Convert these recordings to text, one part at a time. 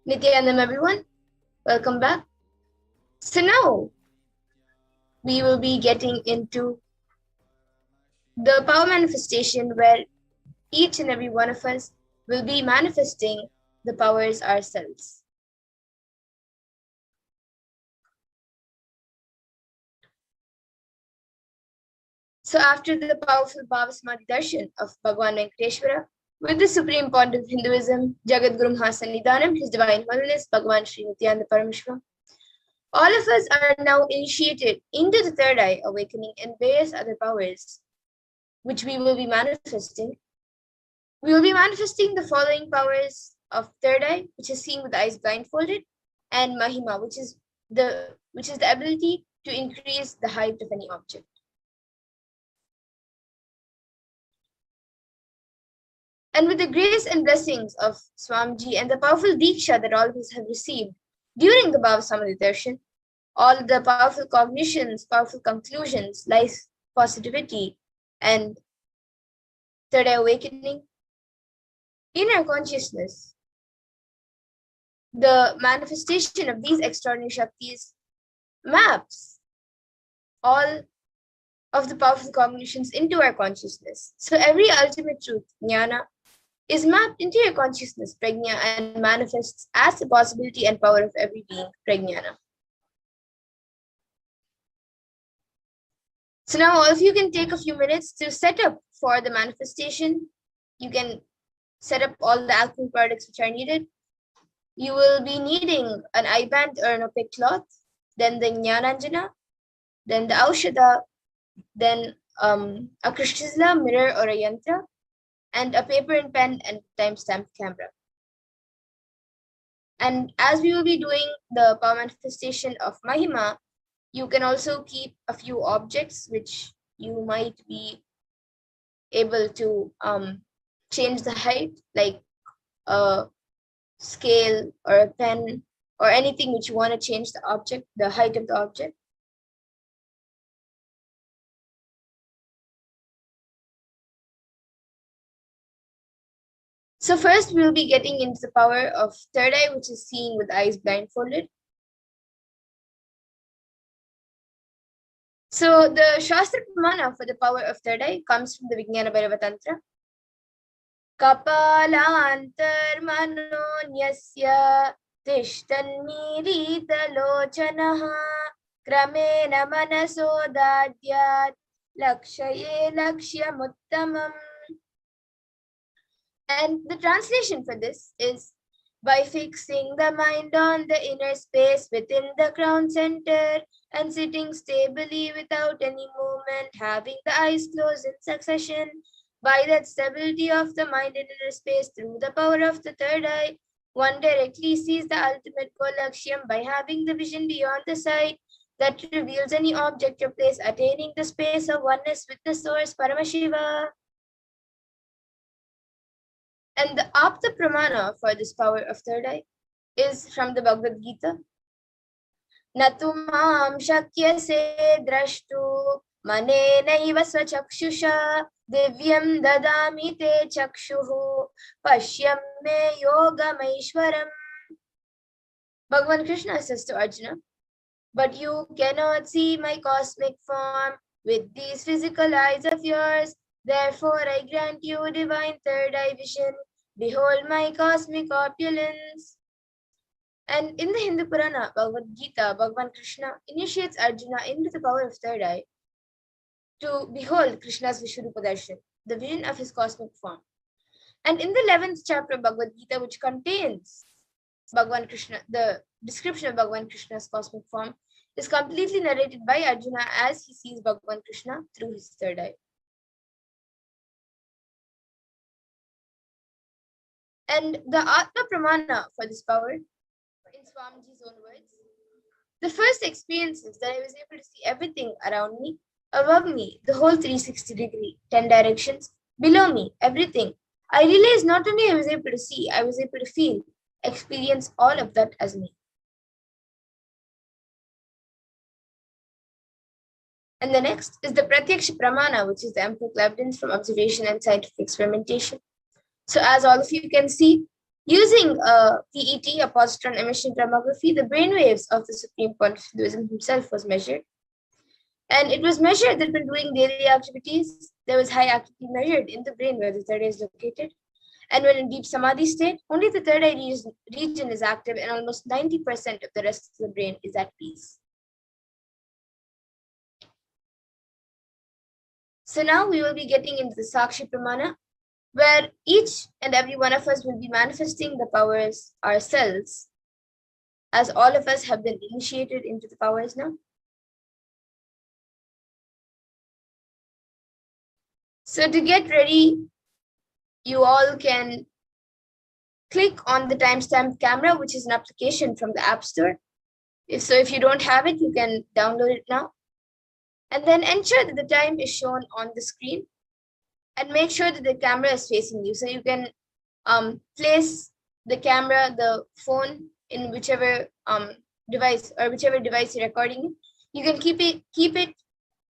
Nithyanam everyone, welcome back. So now we will be getting into the power manifestation where each and every one of us will be manifesting the powers ourselves. So after the powerful Bhavasamadhi darshan of Bhagwan Venkateshwara, with the Supreme Pontiff of Hinduism, Jagat Guru Mahasannidhanam, His Divine Holiness, Bhagwan Sri Nithyananda Paramashivam, all of us are now initiated into the third eye awakening and various other powers, which we will be manifesting. We will be manifesting the following powers of third eye, which is seeing with the eyes blindfolded, and Mahima, which is the ability to increase the height of any object. And with the grace and blessings of Swamiji and the powerful Diksha that all of us have received during the Bhavasamadhi darshan, all the powerful cognitions, powerful conclusions, life positivity, and third eye awakening, in our consciousness, the manifestation of these extraordinary Shaktis maps all of the powerful cognitions into our consciousness. So every ultimate truth, jnana, is mapped into your consciousness, prajna, and manifests as the possibility and power of every being, prajnana. So now all of you can take a few minutes to set up for the manifestation. You can set up all the alchemy products which are needed. You will be needing an eye band or an opaque cloth, then the Jnananjana, then the Aushadha, then a Krishnasla mirror or a yantra, and a paper and pen and timestamp camera. And as we will be doing the power manifestation of Mahima, you can also keep a few objects which you might be able to change the height, like a scale or a pen or anything which you want to change the object, the height of the object. So first we'll be getting into the power of third eye, which is seeing with eyes blindfolded. So the Shastra Pramana for the power of third eye comes from the Vijnana Bhairava Tantra. Kapalantarmanonyasya tishtannirita-lochanaha kramena manasodadyat lakshaye lakshyamuttamam. And the translation for this is, by fixing the mind on the inner space within the crown center and sitting stably without any movement, having the eyes closed in succession, by that stability of the mind in inner space through the power of the third eye, one directly sees the ultimate goal Lakshyam by having the vision beyond the sight that reveals any object or place, attaining the space of oneness with the source, Paramashiva. And the Apta Pramana for this power of third eye is from the Bhagavad Gita. Natumam shakyase drashtu manenaiva svachakshisha divyam dadami te chakshuhu pashyam me yogamaishwaram. Bhagavan Krishna says to Arjuna, but you cannot see my cosmic form with these physical eyes of yours. Therefore, I grant you divine third eye vision. Behold my cosmic opulence. And in the Hindu Purana, Bhagavad Gita, Bhagavan Krishna initiates Arjuna into the power of third eye to behold Krishna's Vishwarupa Darshan, the vision of his cosmic form. And in the 11th chapter of Bhagavad Gita, which contains Bhagavan Krishna, the description of Bhagavan Krishna's cosmic form, is completely narrated by Arjuna as he sees Bhagavan Krishna through his third eye. And the Atma Pramana for this power, in Swamiji's own words, the first experience is that I was able to see everything around me, above me, the whole 360-degree, 10 directions, below me, everything. I realized not only I was able to see, I was able to feel, experience all of that as me. And the next is the Pratyaksha Pramana, which is the empirical evidence from observation and scientific experimentation. So as all of you can see, Using a PET, a positron emission tomography, the brainwaves of the Supreme Pontiff himself was measured. And it was measured that when doing daily activities, there was high activity measured in the brain where the third eye is located. And when in deep samadhi state, only the third eye region is active and almost 90% of the rest of the brain is at peace. So now we will be getting into the Sakshi Pramana, where each and every one of us will be manifesting the powers ourselves, as all of us have been initiated into the powers now. So to get ready, you all can click on the timestamp camera, which is an application from the App Store. If you don't have it, you can download it now. And then ensure that the time is shown on the screen. And make sure that the camera is facing you. So you can place the camera, the phone, in whichever device or whichever device you're recording it. You can keep it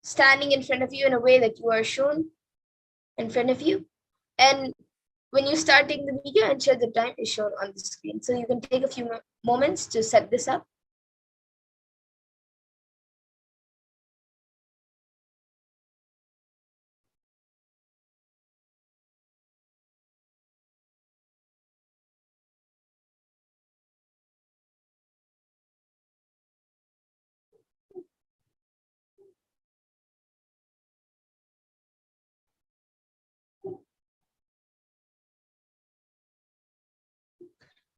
standing in front of you in a way that you are shown in front of you. And when you start taking the video, ensure the time is shown on the screen. So you can take a few moments to set this up.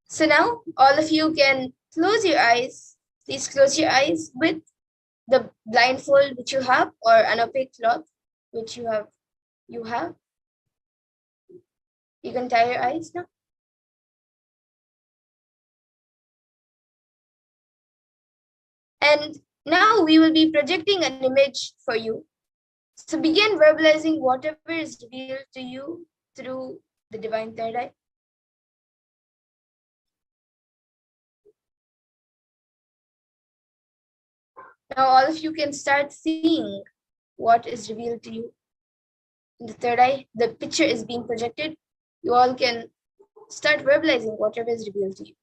So now all of you can close your eyes. Please close your eyes with the blindfold which you have, or an opaque cloth which you have. You can tie your eyes now. And now we will be projecting an image for you. So begin verbalizing whatever is revealed to you through the divine third eye. Now all of you can start seeing what is revealed to you in the third eye. The picture is being projected. You all can start verbalizing whatever is revealed to you.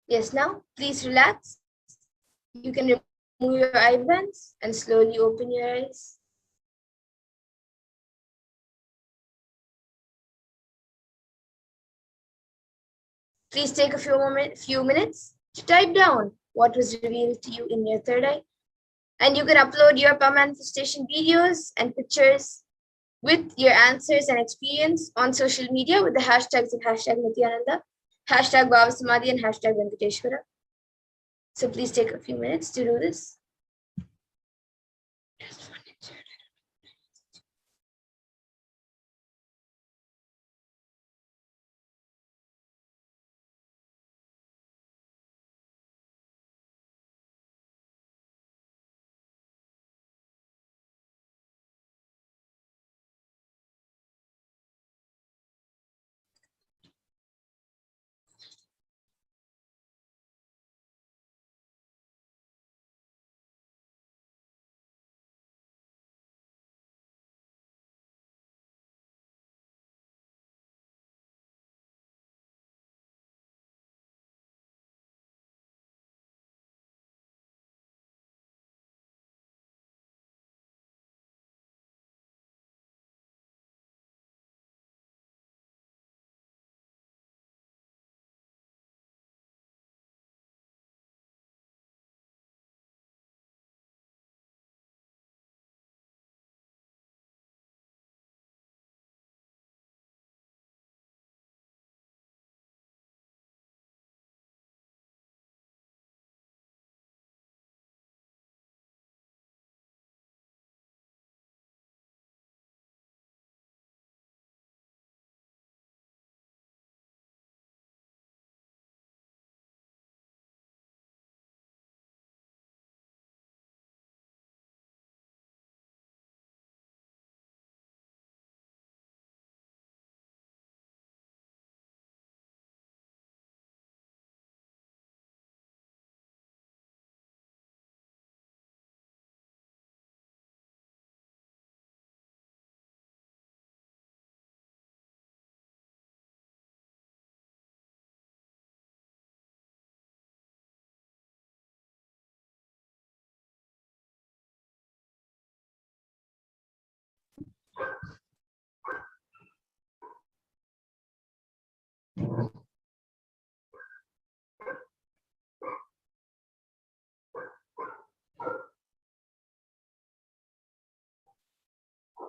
Yes, now please relax. You can remove your eyelids and slowly open your eyes. Please take a few minutes to type down what was revealed to you in your third eye. And you can upload your power manifestation videos and pictures with your answers and experience on social media with the hashtags of hashtag Nithyananda, hashtag Bhavasamadhi, and hashtag Venkateshwara. So please take a few minutes to do this.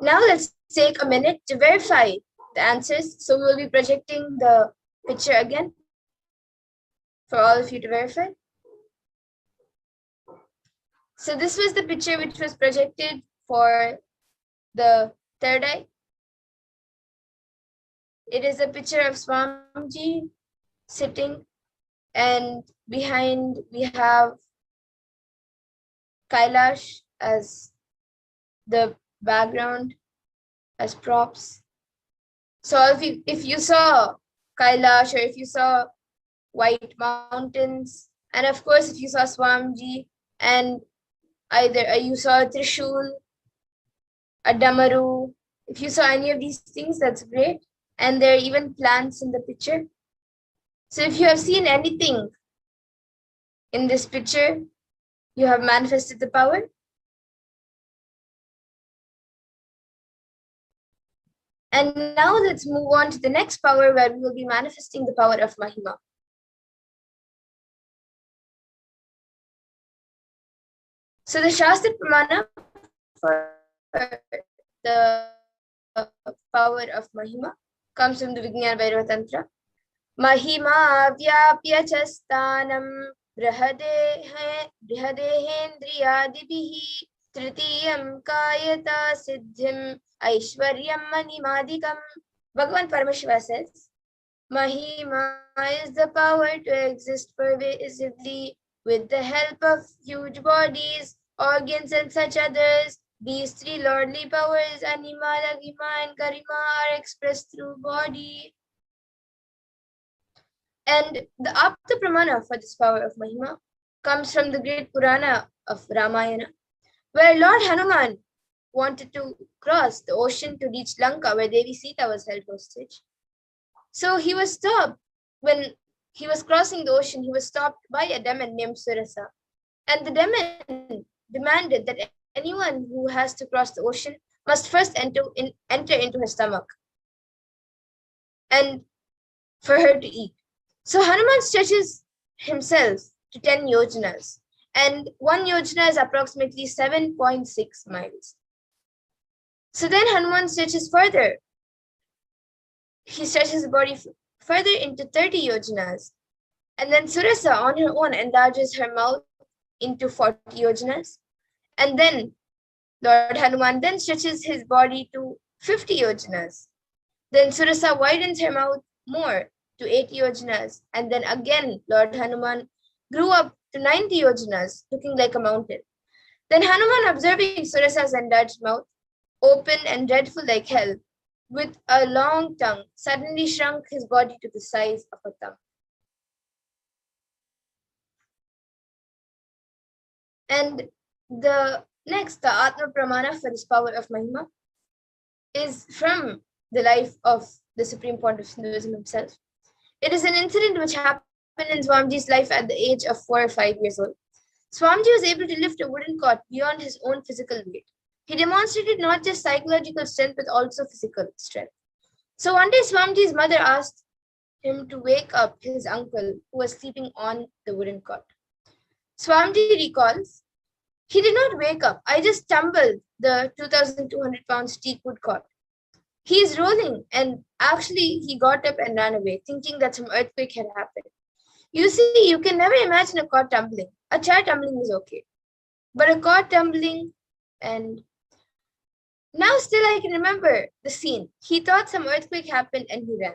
Now let's take a minute to verify the answers. So we will be projecting the picture again for all of you to verify. So this was the picture which was projected for the third eye. It is a picture of Swamiji sitting, and behind we have Kailash as the background, as props. So if you saw Kailash, or if you saw white mountains, and of course if you saw Swamiji, and either you saw a Trishul, a Damaru, if you saw any of these things, that's great. And there are even plants in the picture. So if you have seen anything in this picture, you have manifested the power. And now let's move on to the next power, where we will be manifesting the power of Mahima. So the Shastra Pramana for the power of Mahima comes from the Vijnana Bhairava Tantra. Mahima vyapya chastanam brihadehendriyadibihi tritiyam kayata siddhim aishwaryam manimadikam. Bhagavan Paramashiva says, Mahima is the power to exist pervasively with the help of huge bodies, organs, and such others. These three lordly powers, Anima, Laghima, and Garima, are expressed through body. And the Apta Pramana for this power of Mahima comes from the great Purana of Ramayana, where Lord Hanuman wanted to cross the ocean to reach Lanka, where Devi Sita was held hostage. So he was stopped when he was crossing the ocean, he was stopped by a demon named Surasa. And the demon demanded that anyone who has to cross the ocean must first enter into her stomach and for her to eat. So Hanuman stretches himself to 10 yojanas, and 1 yojana is approximately 7.6 miles. So then Hanuman stretches further. He stretches the body further into 30 yojanas. And then Surasa on her own enlarges her mouth into 40 yojanas. And then Lord Hanuman then stretches his body to 50 yojanas. Then Surasa widens her mouth more to 80 yojanas. And then again, Lord Hanuman grew up to 90 yojanas, looking like a mountain. Then Hanuman, observing Surasa's enlarged mouth, open and dreadful like hell, with a long tongue, suddenly shrunk his body to the size of a thumb. And the Atma Pramana for this power of Mahima is from the life of the Supreme Pontiff Hinduism himself. It is an incident which happened in Swamiji's life at the age of 4 or 5 years old. Swamiji was able to lift a wooden cot beyond his own physical weight. He demonstrated not just psychological strength, but also physical strength. So one day, Swamiji's mother asked him to wake up his uncle who was sleeping on the wooden cot. Swamiji recalls, "He did not wake up. I just stumbled the 2,200 pounds teak wood cot. He is rolling," and actually he got up and ran away, thinking that some earthquake had happened. You see, you can never imagine a cot tumbling. A chair tumbling is okay, but a cot tumbling, and now still I can remember the scene. He thought some earthquake happened and he ran.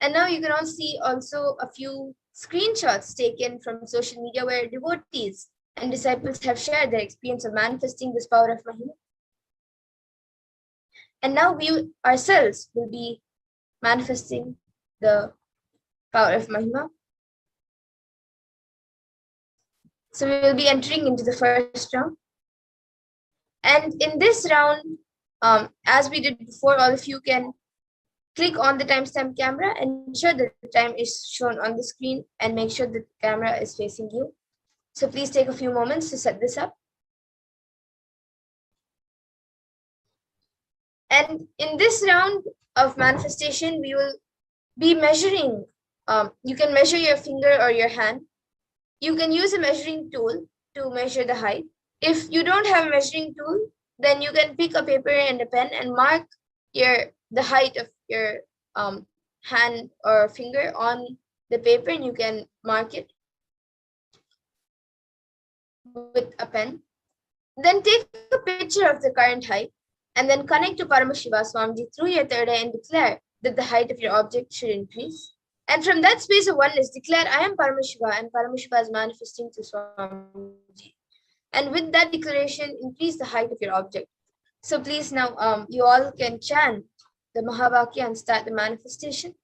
And now you can all see also a few screenshots taken from social media where devotees and disciples have shared their experience of manifesting this power of Mahima. And now we ourselves will be manifesting the power of Mahima. So we will be entering into the first round. And in this round, as we did before, all of you can click on the timestamp camera and ensure that the time is shown on the screen and make sure that the camera is facing you. So please take a few moments to set this up. And in this round of manifestation, we will be measuring. You can measure your finger or your hand. You can use a measuring tool to measure the height. If you don't have a measuring tool, then you can pick a paper and a pen and mark the height of your hand or finger on the paper, and you can mark it with a pen. Then take a picture of the current height and then connect to Paramashiva Swamiji through your third eye and declare that the height of your object should increase. And from that space of oneness, declare, "I am Paramashiva," and Paramashiva is manifesting to Swamiji. And with that declaration, increase the height of your object. So please now, you all can chant the Mahavakya and start the manifestation.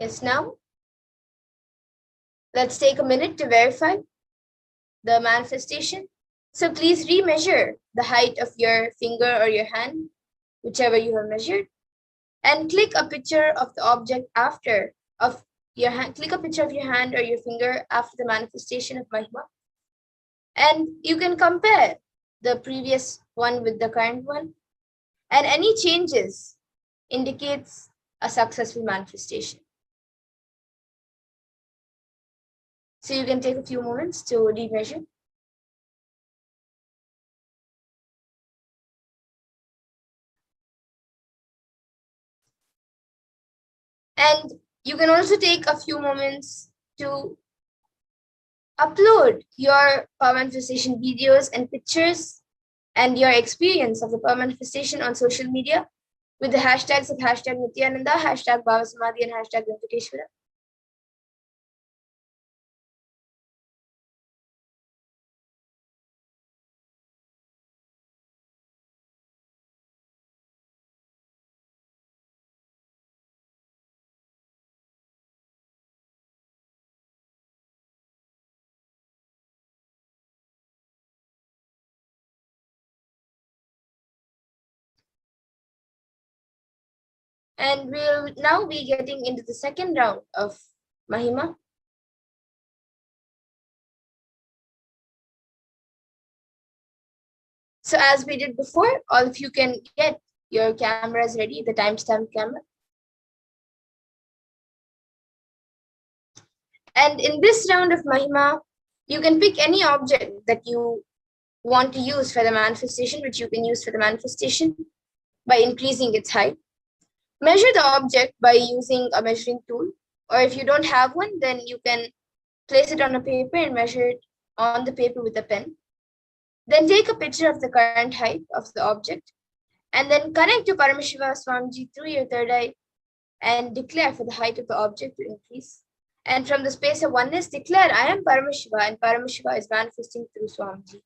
Yes, now let's take a minute to verify the manifestation. So please remeasure the height of your finger or your hand, whichever you have measured, and click a picture of the object after of your hand. Click a picture of your hand or your finger after the manifestation of Mahima. And you can compare the previous one with the current one. And any changes indicates a successful manifestation. So you can take a few moments to remeasure. And you can also take a few moments to upload your power manifestation videos and pictures and your experience of the power manifestation on social media with the hashtags of hashtag Nithyananda, hashtag Bhava Samadhi, and hashtag Venkateshwara. And we'll now be getting into the second round of Mahima. So as we did before, all of you can get your cameras ready, the timestamp camera. And in this round of Mahima, you can pick any object that you want to use for the manifestation, which you can use for the manifestation by increasing its height. Measure the object by using a measuring tool, or if you don't have one, then you can place it on a paper and measure it on the paper with a pen. Then take a picture of the current height of the object, and then connect to Paramashiva Swamiji through your third eye and declare for the height of the object to increase. And from the space of oneness, declare, I am Paramashiva, and Paramashiva is manifesting through Swamiji.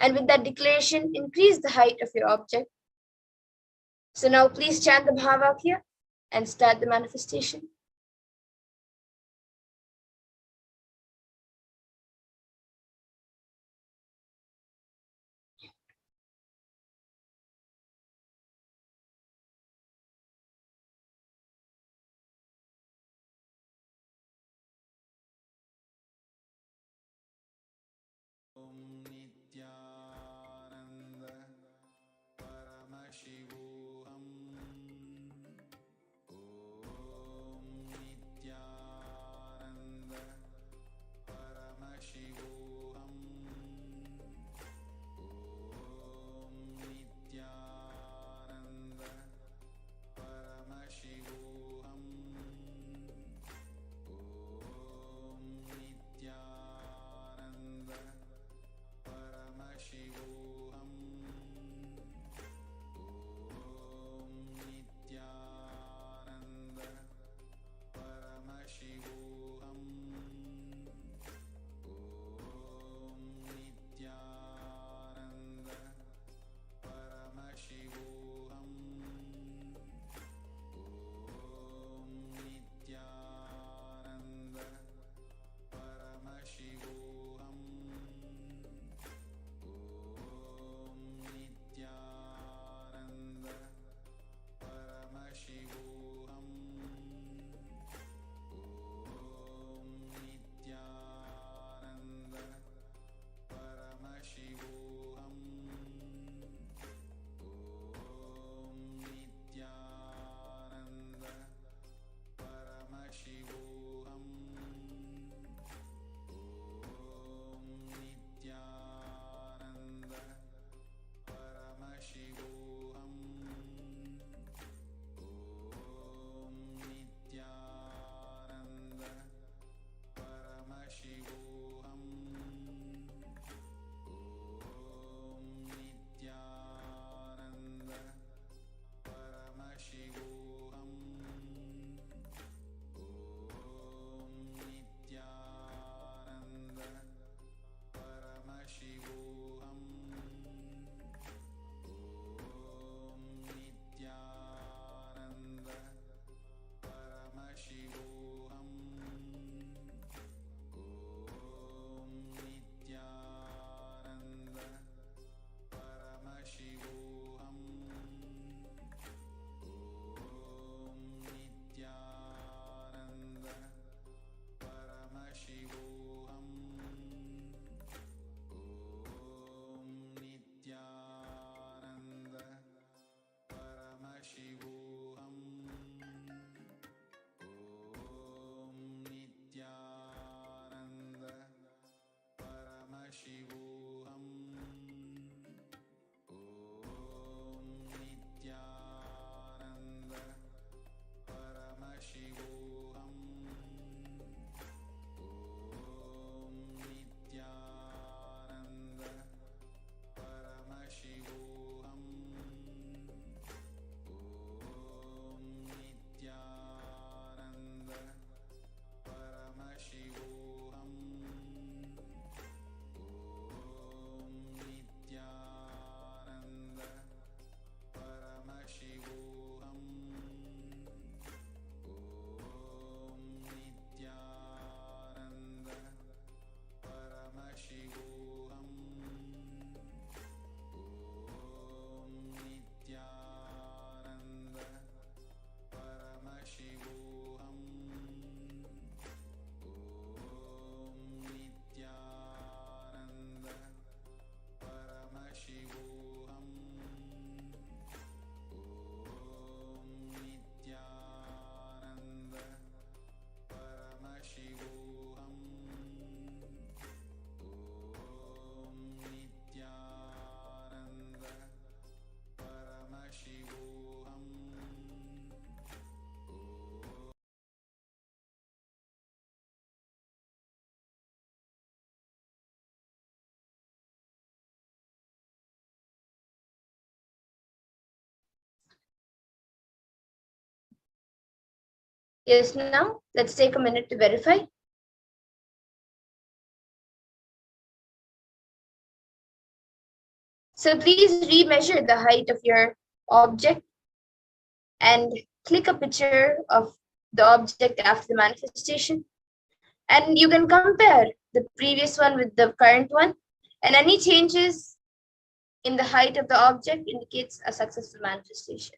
And with that declaration, increase the height of your object. So now please chant the Mahavakya and start the manifestation. Nithyananda Paramashivoham. Om Paramashivoham. Om Nithyananda Paramashivoham. Om Nithyananda Paramashivoham. Om Nithyananda Paramashivoham. Om Nithyananda Paramashivoham. Om Nithyananda Paramashivoham. Om Nithyananda Paramashivoham. Om Nithyananda Paramashivoham. Om Nithyananda Paramashivoham. Om Nithyananda Paramashivoham. Yes, now let's take a minute to verify. So please remeasure the height of your object and click a picture of the object after the manifestation. And you can compare the previous one with the current one, and any changes in the height of the object indicates a successful manifestation.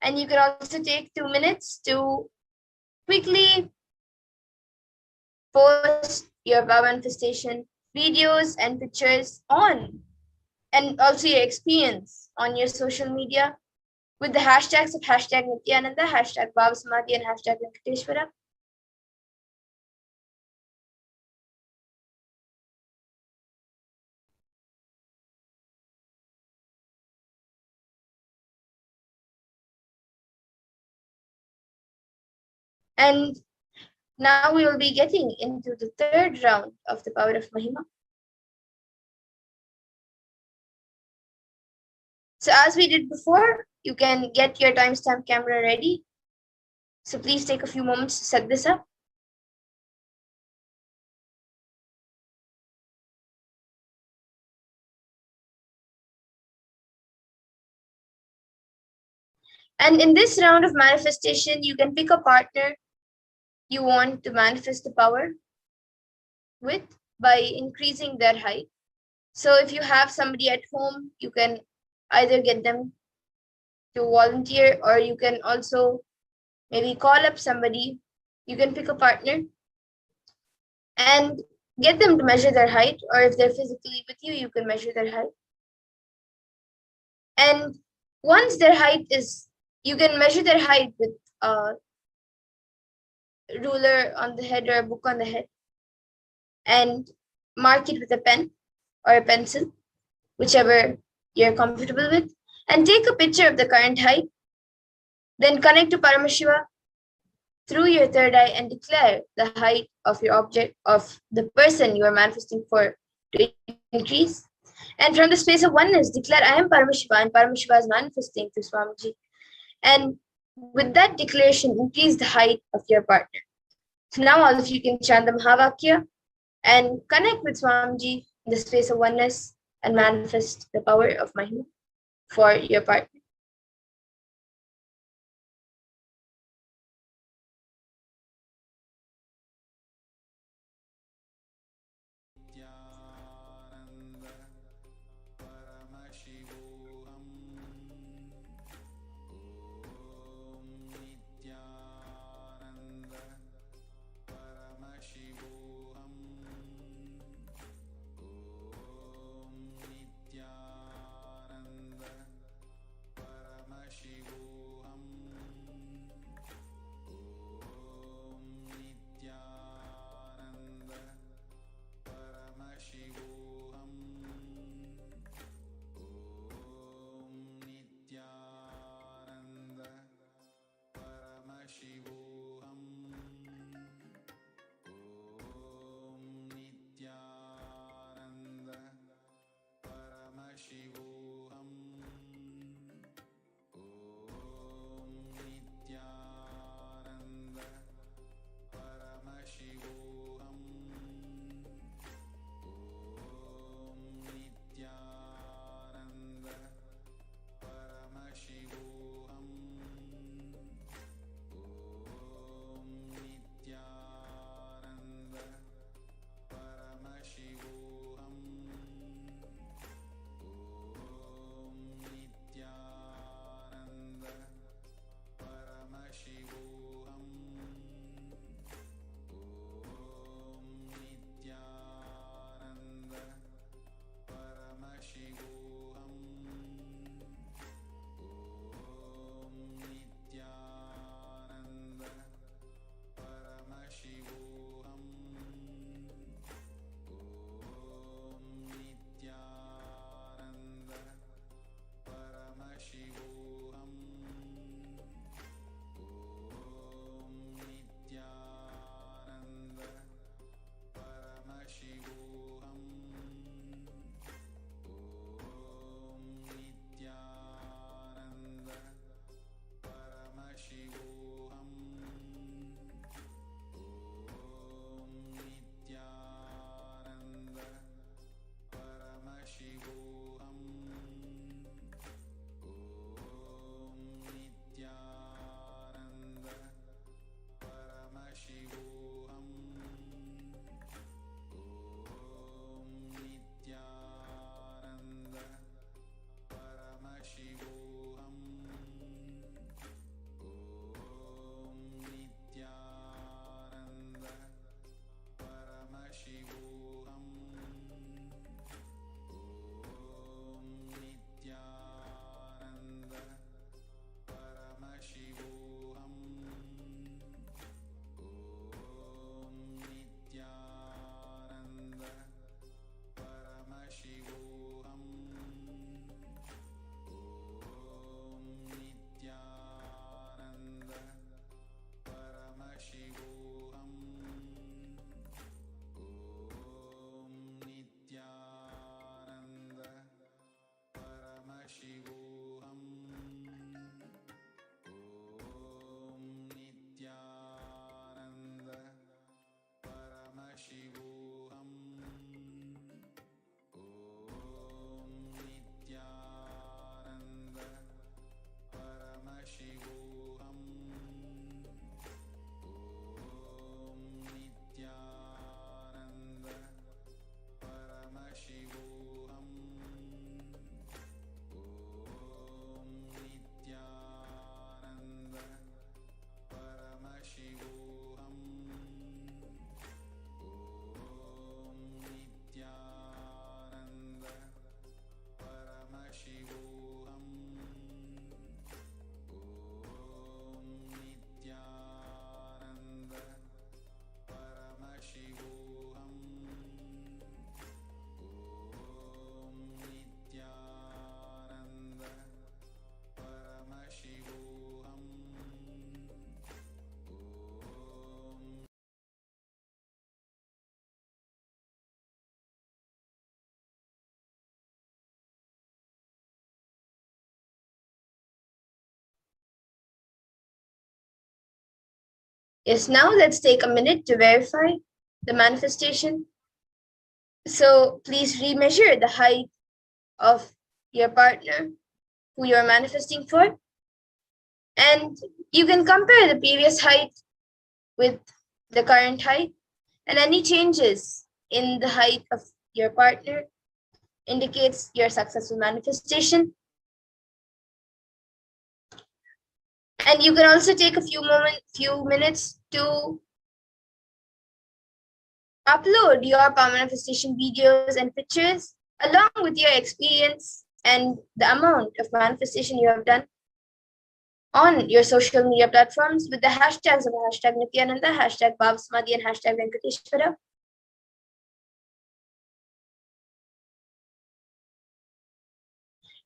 And you can also take 2 minutes to quickly post your power manifestation videos and pictures on, and also your experience on your social media with the hashtags of hashtag Nithyananda, hashtag Baba Samadhi, and hashtag Venkateshwara. And now we will be getting into the third round of the power of Mahima. So as we did before, you can get your timestamp camera ready. So please take a few moments to set this up. And in this round of manifestation, you can pick a partner you want to manifest the power with by increasing their height. So if you have somebody at home, you can either get them to volunteer, or you can also maybe call up somebody. You can pick a partner and get them to measure their height, or if they're physically with you, you can measure their height. And once their height is, you can measure their height with a ruler on the head or a book on the head, and mark it with a pen or a pencil, whichever you're comfortable with, and take a picture of the current height. Then connect to Paramashiva through your third eye and declare the height of your object, of the person you are manifesting for, to increase. And from the space of oneness, declare, I am Paramashiva, and Paramashiva is manifesting through Swamiji. And with that declaration, increase the height of your partner. So now all of you can chant the Mahavakya and connect with Swamiji in the space of oneness and manifest the power of Mahima for your partner. Nithyananda Paramashivoham. Om Nithyananda Paramashivoham. Om Nithyananda Paramashivoham. Om Nithyananda Yes, now let's take a minute to verify the manifestation. So please remeasure the height of your partner who you're manifesting for. And you can compare the previous height with the current height, and any changes in the height of your partner indicates your successful manifestation. And you can also take a few minutes to upload your power manifestation videos and pictures along with your experience and the amount of manifestation you have done on your social media platforms with the hashtags of hashtag Nithyananda, hashtag Bhavsamadhi, and hashtag Venkateshwara.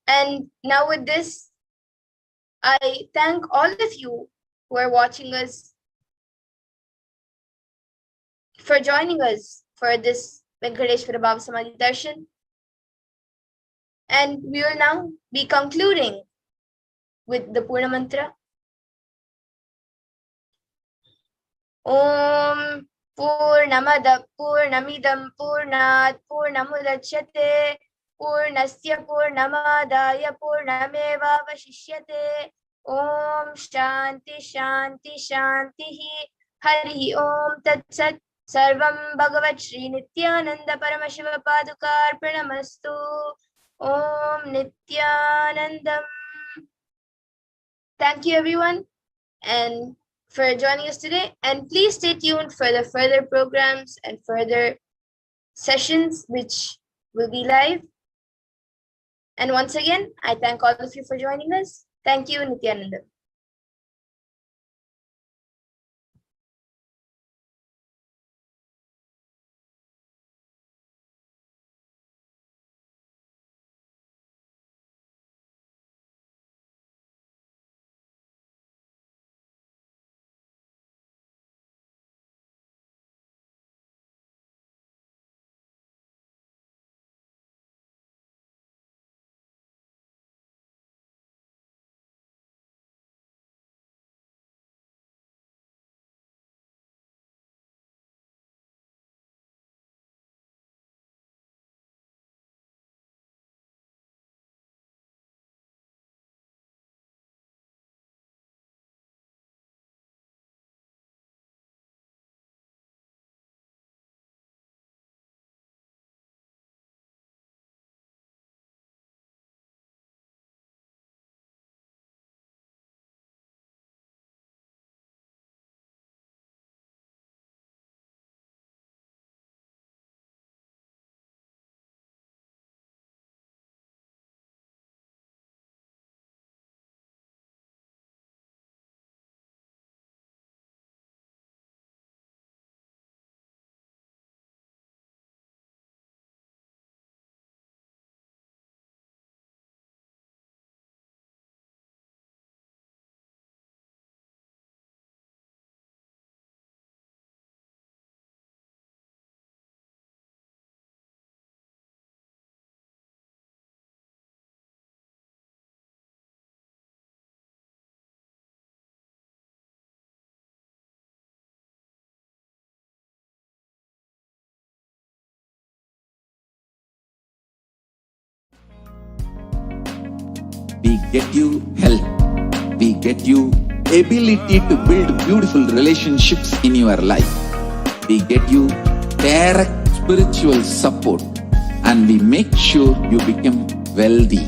And now with this, I thank all of you who are watching us for joining us for this Venkateshwara Bhavsamadhi Darshan. And we will now be concluding with the Purna Mantra. Om Purnamada Purnamidam Purnat Purnamudachyate Purnasya Purnamadaya Purnameva Vashishyate. Om Shanti Shanti Shanti Hari Om Tat Sat. Sarvam Bhagavat Shri Nithyananda Paramashiva Padukar Pranamastu. Om Nithyanandam. Thank you everyone and for joining us today, and please stay tuned for the further programs and further sessions which will be live. And once again, I thank all of you for joining us. Thank you, Nithyananda. We get you health. We get you ability to build beautiful relationships in your life. We get you direct spiritual support, and we make sure you become wealthy.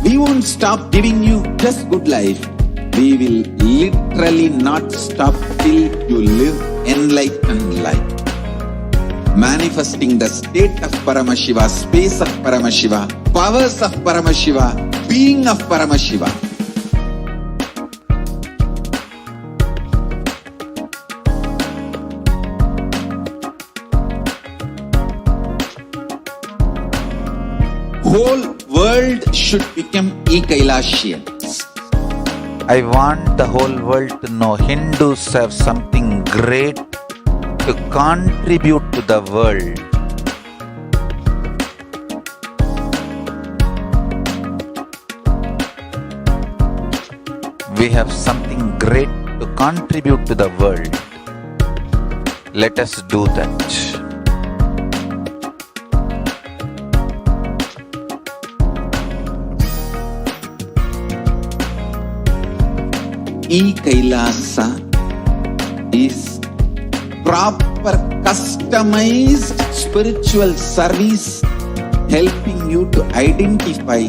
We won't stop giving you just good life. We will literally not stop till you live enlightened life. Manifesting the state of Paramashiva, space of Paramashiva, powers of Paramashiva, being of Paramashiva. Whole world should become Kailasians. I want the whole world to know Hindus have something great to contribute to the world. we have something great to contribute to the world. Let us do that. Kailasa is proper customized spiritual service helping you to identify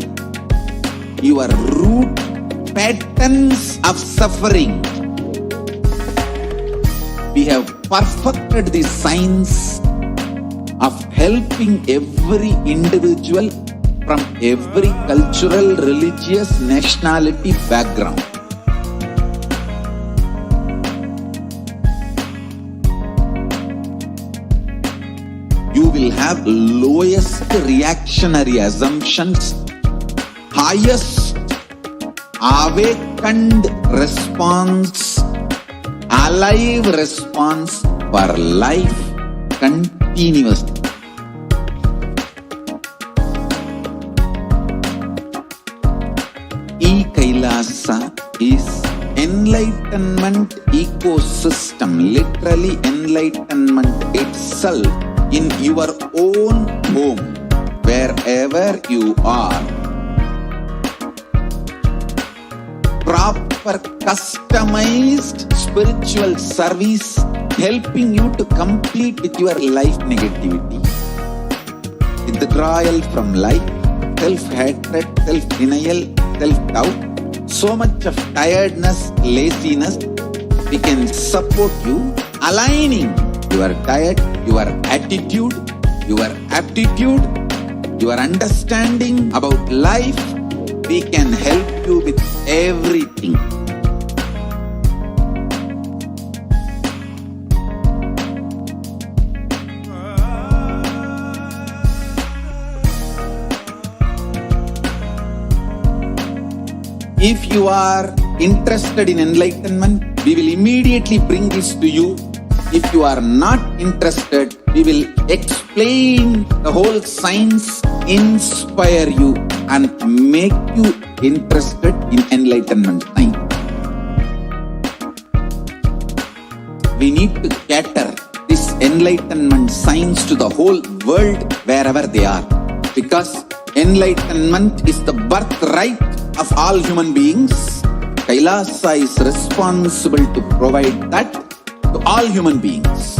your root patterns of suffering. We have perfected the science of helping every individual from every cultural, religious, nationality background. You will have lowest reactionary assumptions, highest awakened response, alive response for life continuously. Kailasa is enlightenment ecosystem, literally enlightenment itself in your own home, wherever you are. Proper customized spiritual service helping you to complete with your life negativity, withdrawal from life, self-hatred, self-denial, self-doubt, so much of tiredness, laziness. We can support you aligning your diet, your attitude, your aptitude, your understanding about life. We can help you with everything. If you are interested in enlightenment, we will immediately bring this to you. If you are not interested, we will explain the whole science, inspire you and make you interested in enlightenment science. We need to cater this enlightenment science to the whole world wherever they are, because enlightenment is the birthright of all human beings. Kailasa is responsible to provide that to all human beings.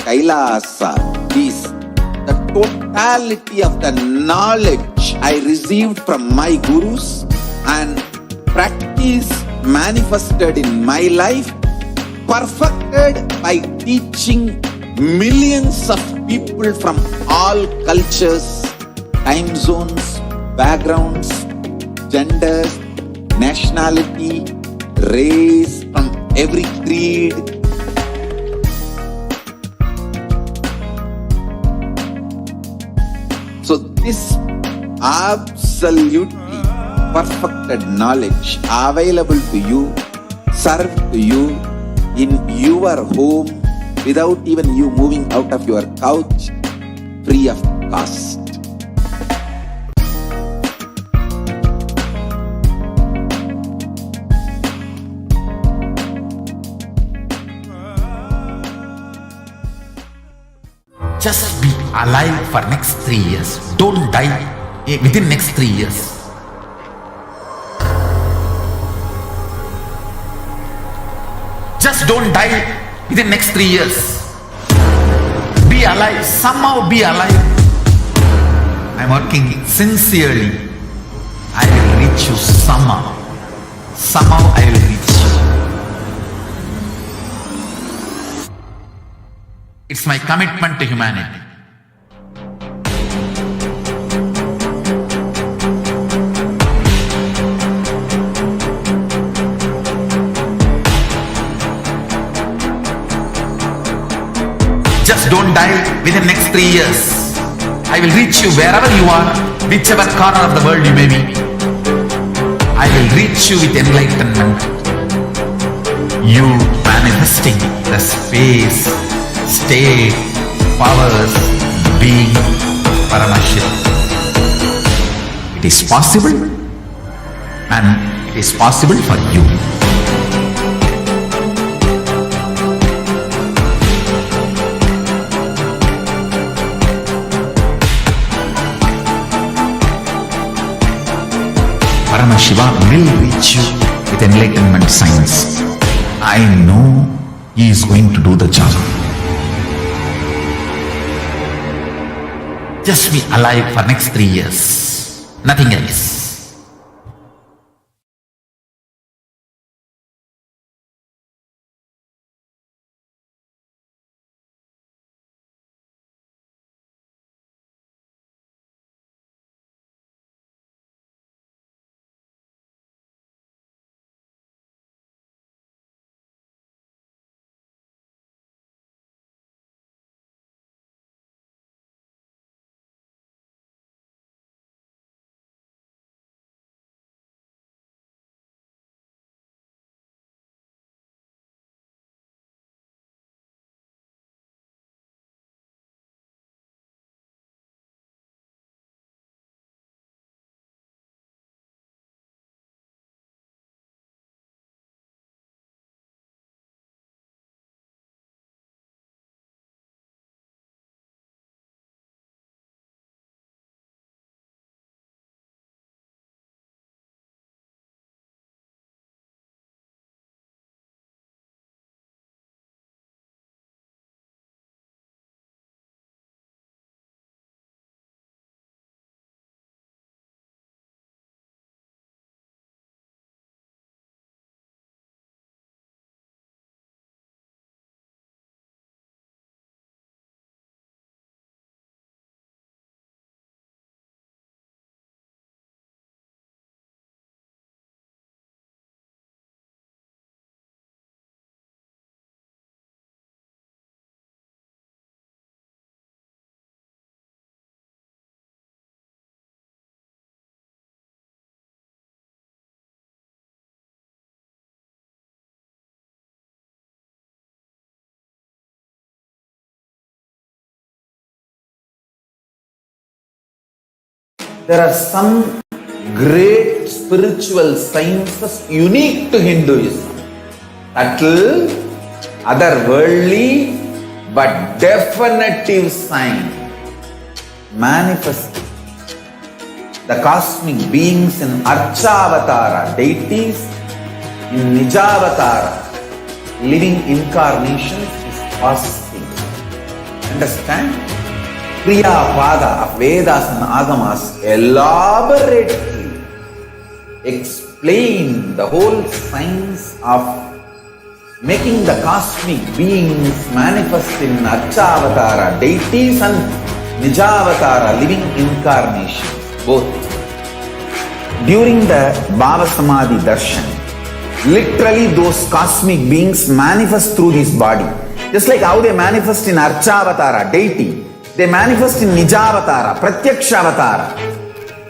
Kailasa is the totality of the knowledge I received from my gurus and practice manifested in my life, perfected by teaching millions of people from all cultures, time zones, backgrounds, genders, nationality, race, from every creed. So this absolutely perfected knowledge available to you, served to you in your home without even you moving out of your couch, free of cost. Just be alive for next 3 years. Don't die within next 3 years. Just don't die within next 3 years. Be alive. Somehow be alive. I'm working sincerely. I will reach you somehow. Somehow I will reach you. It's my commitment to humanity. Just don't die within next 3 years. I will reach you wherever you are, whichever corner of the world you may be. I will reach you with enlightenment. You manifesting the space, state, powers, being Paramashivoham. It is possible, and it is possible for you. Paramashiva will reach you with enlightenment science. I know he is going to do the job. Just be alive for next 3 years. Nothing else. There are some great spiritual sciences unique to Hinduism. Subtle, otherworldly, but definitive sign. Manifesting the cosmic beings in Archavatara, deities in Nijavatara, living incarnations is possible. Understand? Kriya Pada of Vedas and Agamas elaborately explain the whole science of making the cosmic beings manifest in Archavatara, deities and Nijavatara, living incarnations, both. During the Bhava Samadhi Darshan, literally those cosmic beings manifest through this body. Just like how they manifest in Archavatara, deity, they manifest in Nijavatara, Pratyakshavatara,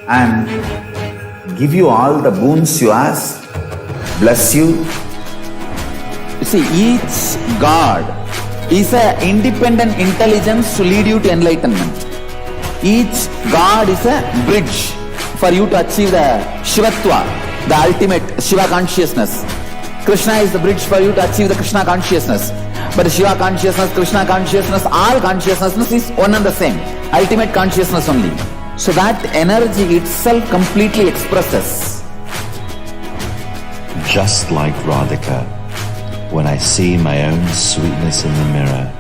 and give you all the boons you ask, bless you. You see, each God is an independent intelligence to lead you to enlightenment. Each God is a bridge for you to achieve the Shivatva, the ultimate Shiva consciousness. Krishna is the bridge for you to achieve the Krishna consciousness. But Shiva consciousness, Krishna consciousness, all consciousness is one and the same. Ultimate consciousness only. So that energy itself completely expresses. Just like Radhika, when I see my own sweetness in the mirror,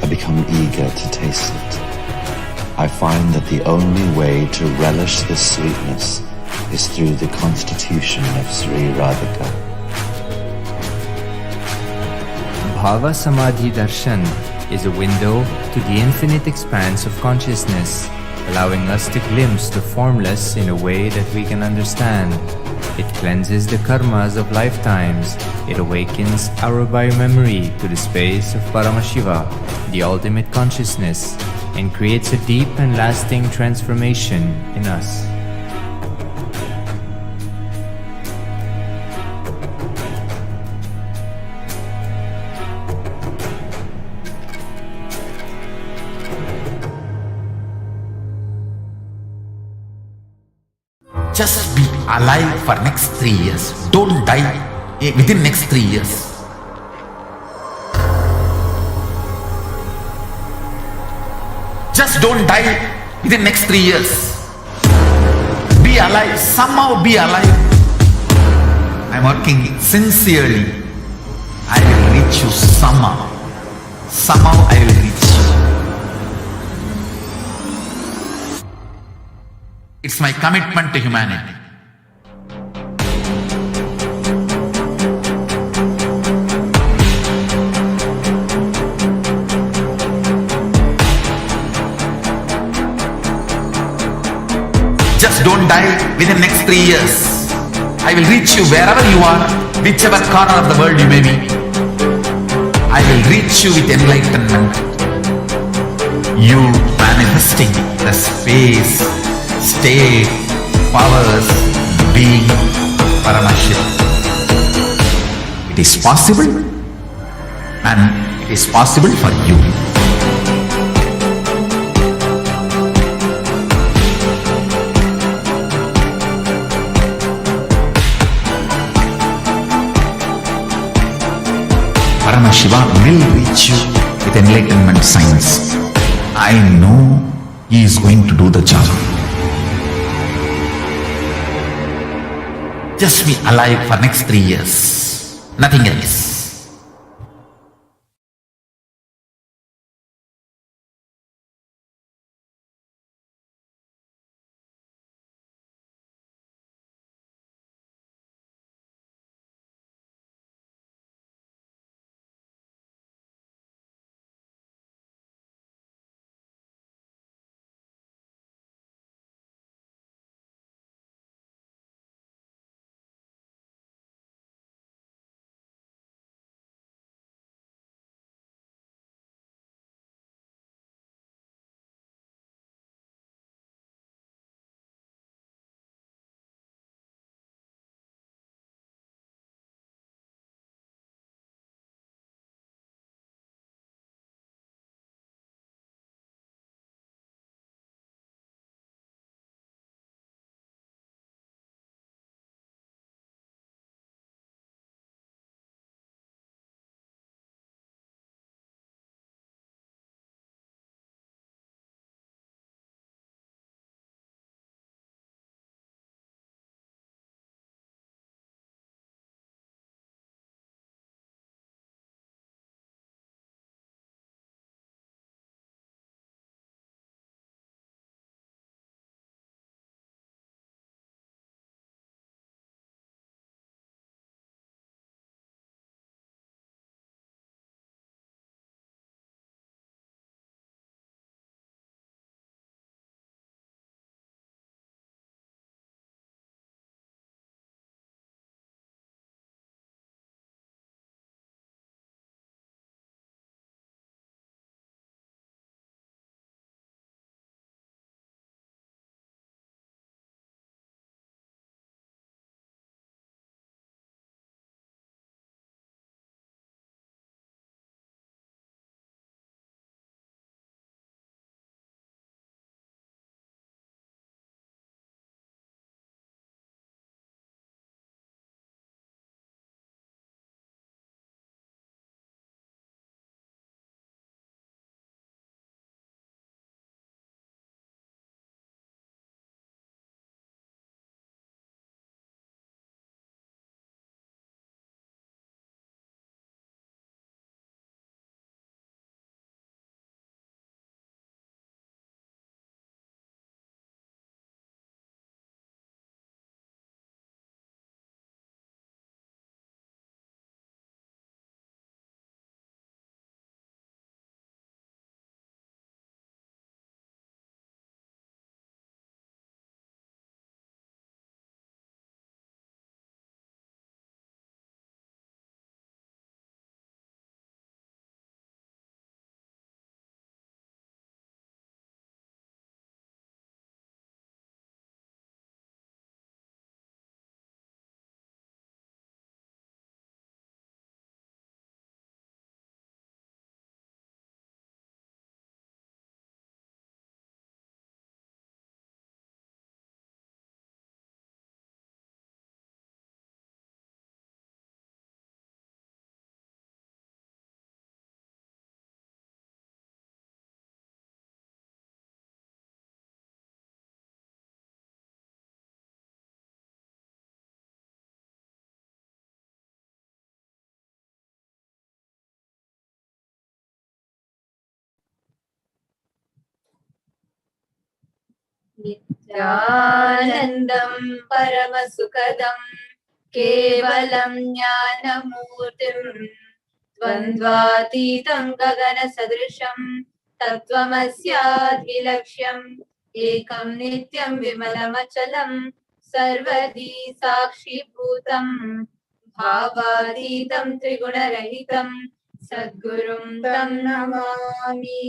I become eager to taste it. I find that the only way to relish this sweetness is through the constitution of Sri Radhika. Bhava Samadhi Darshan is a window to the infinite expanse of consciousness, allowing us to glimpse the formless in a way that we can understand. It cleanses the karmas of lifetimes. It awakens our biomemory to the space of Paramashiva, the ultimate consciousness, and creates a deep and lasting transformation in us. Just be alive for next 3 years. Don't die within next 3 years. Just don't die within next 3 years. Be alive. Somehow be alive. I'm working sincerely. I will reach you somehow. Somehow I will reach you. It's my commitment to humanity. Just don't die within next 3 years. I will reach you wherever you are, whichever corner of the world you may be. I will reach you with enlightenment. You manifesting the space, state, powers, being Paramashivoham. It is possible, and it is possible for you. Paramashiva will reach you with enlightenment science. I know he is going to do the job. Just be alive for next 3 years. Nothing else. नित्यानन्दं परमसुखदं केवलं ज्ञानमूर्तिं द्वन्द्वातीतं गगनसदृशं तत्त्वमस्याद्विलक्ष्यम् एकं नित्यं विमलमचलं सर्वदी साक्षीभूतं भावातीतं त्रिगुणरहितं सद्गुरुं तं Namami.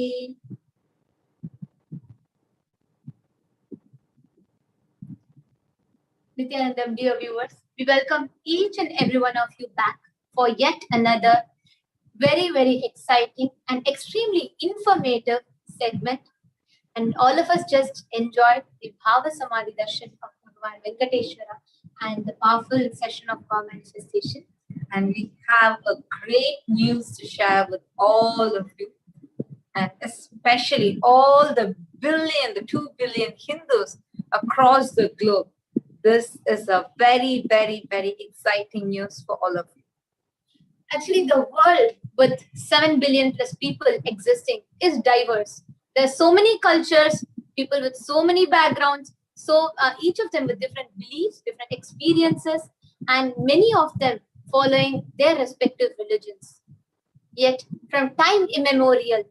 Nithyanandam, dear viewers, we welcome each and every one of you back for yet another very, very exciting and extremely informative segment. And all of us just enjoyed the Bhava Samadhi Darshan of Bhagavan Venkateshwara and the powerful session of power manifestation. And we have a great news to share with all of you, and especially all the 2 billion Hindus across the globe. This is a very, very, very exciting news for all of you. Actually, the world with 7 billion plus people existing is diverse. There are so many cultures, people with so many backgrounds, so each of them with different beliefs, different experiences, and many of them following their respective religions. Yet, from time immemorial,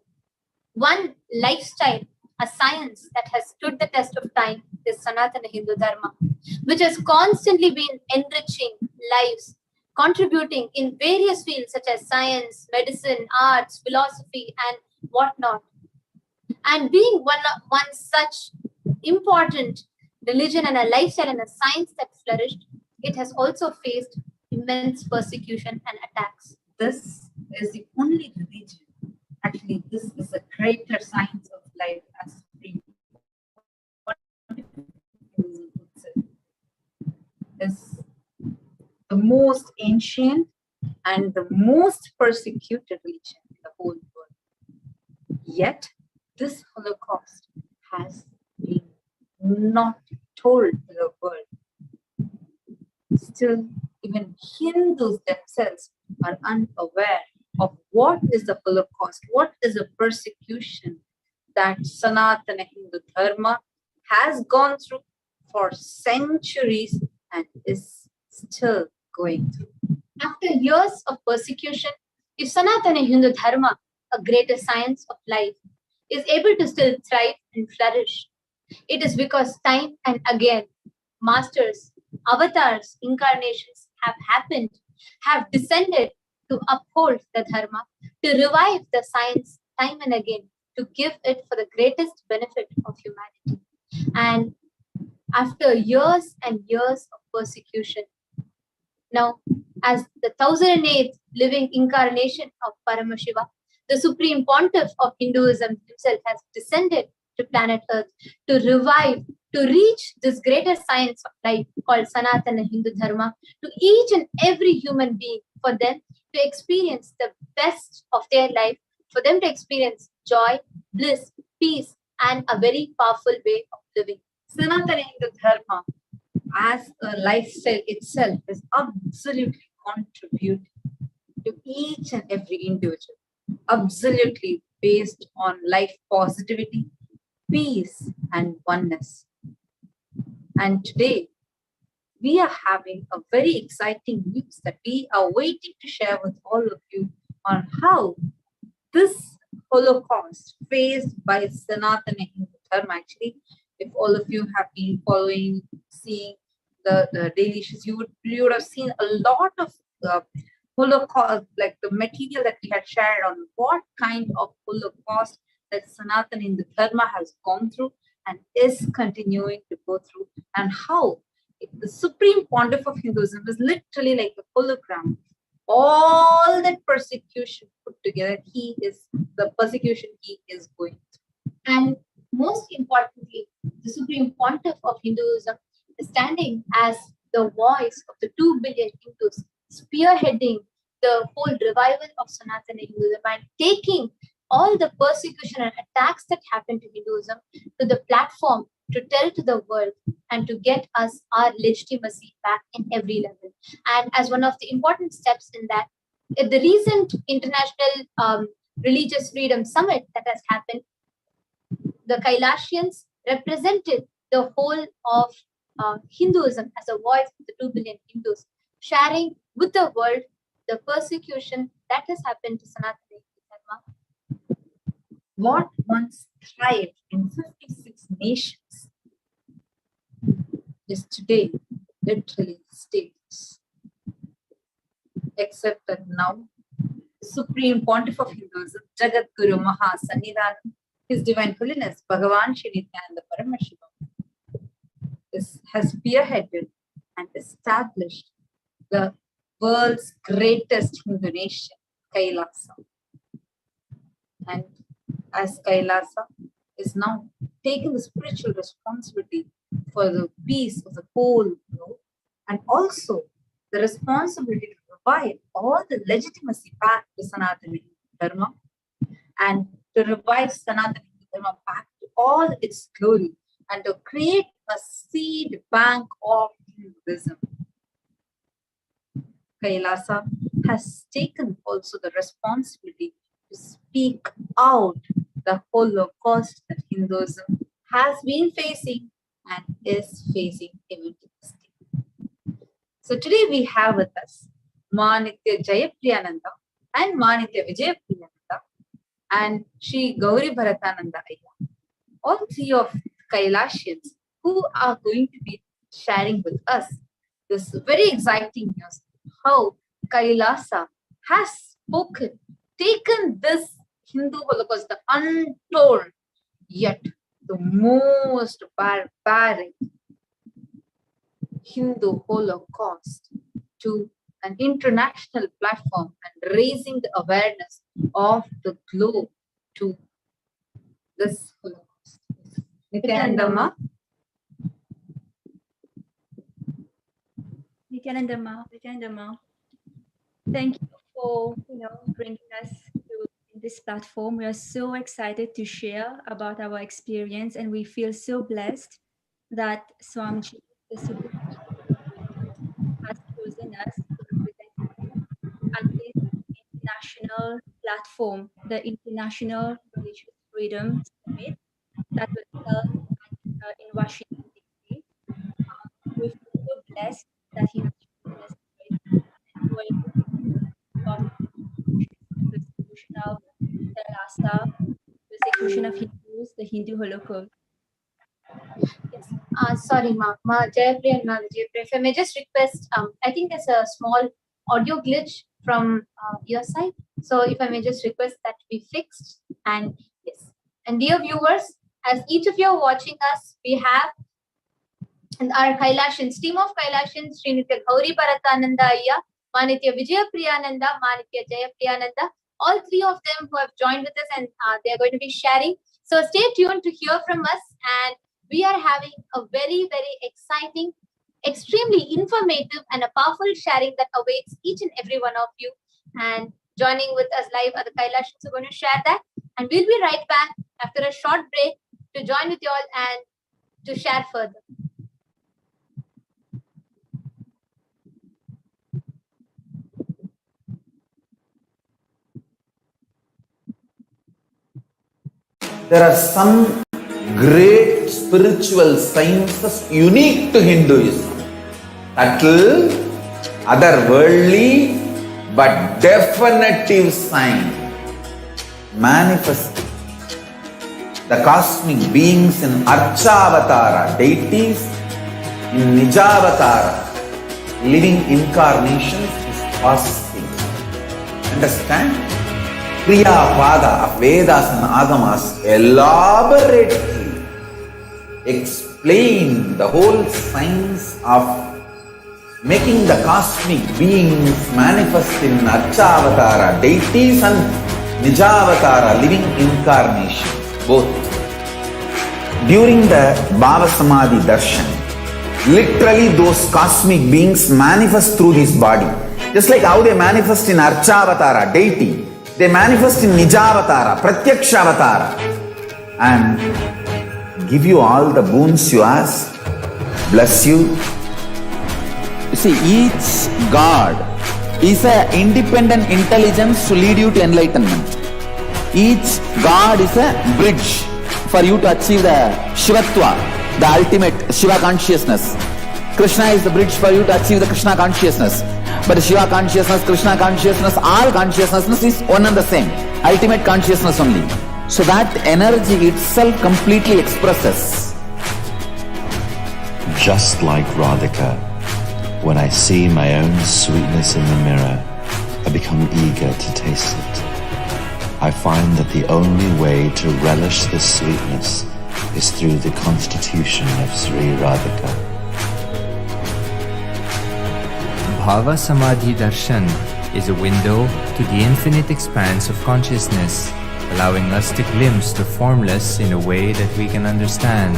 one lifestyle, a science that has stood the test of time is Sanatana Hindu Dharma, which has constantly been enriching lives, contributing in various fields such as science, medicine, arts, philosophy, and whatnot. And being one such important religion and a lifestyle and a science that flourished, it has also faced immense persecution and attacks. This is the only religion. Actually, this is a greater science of life as being is the most ancient and the most persecuted religion in the whole world. Yet, this Holocaust has been not told to the world. Still, even Hindus themselves are unaware of what is the Holocaust, what is the persecution that Sanatana Hindu Dharma has gone through for centuries and is still going through. After years of persecution, if Sanatana Hindu Dharma, a greater science of life, is able to still thrive and flourish, it is because time and again, masters, avatars, incarnations have happened, have descended to uphold the Dharma, to revive the science time and again, to give it for the greatest benefit of humanity. And after years and years of persecution, now, as the 1008th living incarnation of Paramashiva, the Supreme Pontiff of Hinduism himself has descended to planet Earth to revive, to reach this greater science of life called Sanatana Hindu Dharma to each and every human being, for them to experience the best of their life, for them to experience joy, bliss, peace, and a very powerful way of living. Sanatana Hindu Dharma as a lifestyle itself is absolutely contributing to each and every individual, absolutely based on life positivity, peace, and oneness. And today, we are having a very exciting news that we are waiting to share with all of you on how this Holocaust faced by Sanatana Hindu Dharma. Actually, if all of you have been following, seeing the daily issues, you would have seen a lot of Holocaust, like the material that we had shared on what kind of Holocaust that Sanatana Hindu Dharma has gone through and is continuing to go through, and how the Supreme Pontiff of Hinduism is literally like a hologram. All that persecution put together, the persecution he is going through. And most importantly, the Supreme Pontiff of Hinduism is standing as the voice of the 2 billion Hindus, spearheading the whole revival of Sanatana Hinduism and taking all the persecution and attacks that happened to Hinduism to the platform to tell to the world and to get us our legitimacy back in every level. And as one of the important steps in that, at the recent International Religious Freedom Summit that has happened, the Kailasians represented the whole of Hinduism as a voice of the 2 billion Hindus, sharing with the world the persecution that has happened to Sanatana Dharma. What once thrived in 56 nations is today literally stateless. Except that now, the Supreme Pontiff of Hinduism, Jagat Guru Maha Sannidhanam, His Divine Holiness Bhagavan Shri Nithyananda Paramashivam, has spearheaded and established the world's greatest Hindu nation, Kailasa. And as Kailasa is now taking the spiritual responsibility for the peace of the whole world, and also the responsibility to provide all the legitimacy back to Sanatana Dharma and to revive Sanatana Dharma back to all its glory and to create a seed bank of Hinduism. Kailasa has taken also the responsibility to speak out the Holocaust that Hinduism has been facing and is facing even to this day. So today we have with us Manitya Jayapriyananda and Manitya Vijayapriyananda and Sri Gauri Bharatananda Ayya, all three of Kailasians who are going to be sharing with us this very exciting news, how Kailasa has spoken, taken this Hindu Holocaust, the untold yet the most barbaric Hindu Holocaust, to an international platform and raising the awareness of the globe to this Holocaust. Nithyananda. Nithyananda, thank you for bringing us to this platform. We are so excited to share about our experience, and we feel so blessed that Swamiji, the Supreme, has chosen us to represent him at this international platform, the International Religious Freedom Summit that was held in Washington, D.C. We feel so blessed that he has chosen us and we are able to about the persecution of Kailasa, persecution of Hindus, the Hindu Holocaust. Yes. Sorry, Jayapriya and Jayapriya. If I may just request, I think there's a small audio glitch from your side. So if I may just request that to be fixed. And yes. And dear viewers, as each of you are watching us, we have our Kailasians, team of Kailasians, Srinitya Gauri Bharatananda Ayya, Manitya Vijayapriyananda, Manitya Jayapriyananda, all three of them who have joined with us, and they are going to be sharing. So stay tuned to hear from us, and we are having a very, very exciting, extremely informative and a powerful sharing that awaits each and every one of you. And joining with us live are the Kailasians who are going to share that. And we'll be right back after a short break to join with you all and to share further. There are some great spiritual sciences unique to Hinduism. Subtle, otherworldly, but definitive sign. Manifesting the cosmic beings in Archavatara, deities in Nijavatara, living incarnations is possible. Understand? Kriya Pada of Vedas and Agamas elaborately explain the whole science of making the cosmic beings manifest in Archavatara, deities, and Nijavatara, living incarnations, both. During the Bhava Samadhi Darshan, literally those cosmic beings manifest through this body. Just like how they manifest in Archavatara, deity, they manifest in Nijavatara, Pratyakshavatara, and give you all the boons you ask, bless you. You see, each God is an independent intelligence to lead you to enlightenment. Each God is a bridge for you to achieve the Shivatva, the ultimate Shiva consciousness. Krishna is the bridge for you to achieve the Krishna consciousness. But Shiva consciousness, Krishna consciousness, all consciousness is one and the same. Ultimate consciousness only. So that energy itself completely expresses. Just like Radhika, when I see my own sweetness in the mirror, I become eager to taste it. I find that the only way to relish the sweetness is through the constitution of Sri Radhika. Bhava Samadhi Darshan is a window to the infinite expanse of consciousness, allowing us to glimpse the formless in a way that we can understand.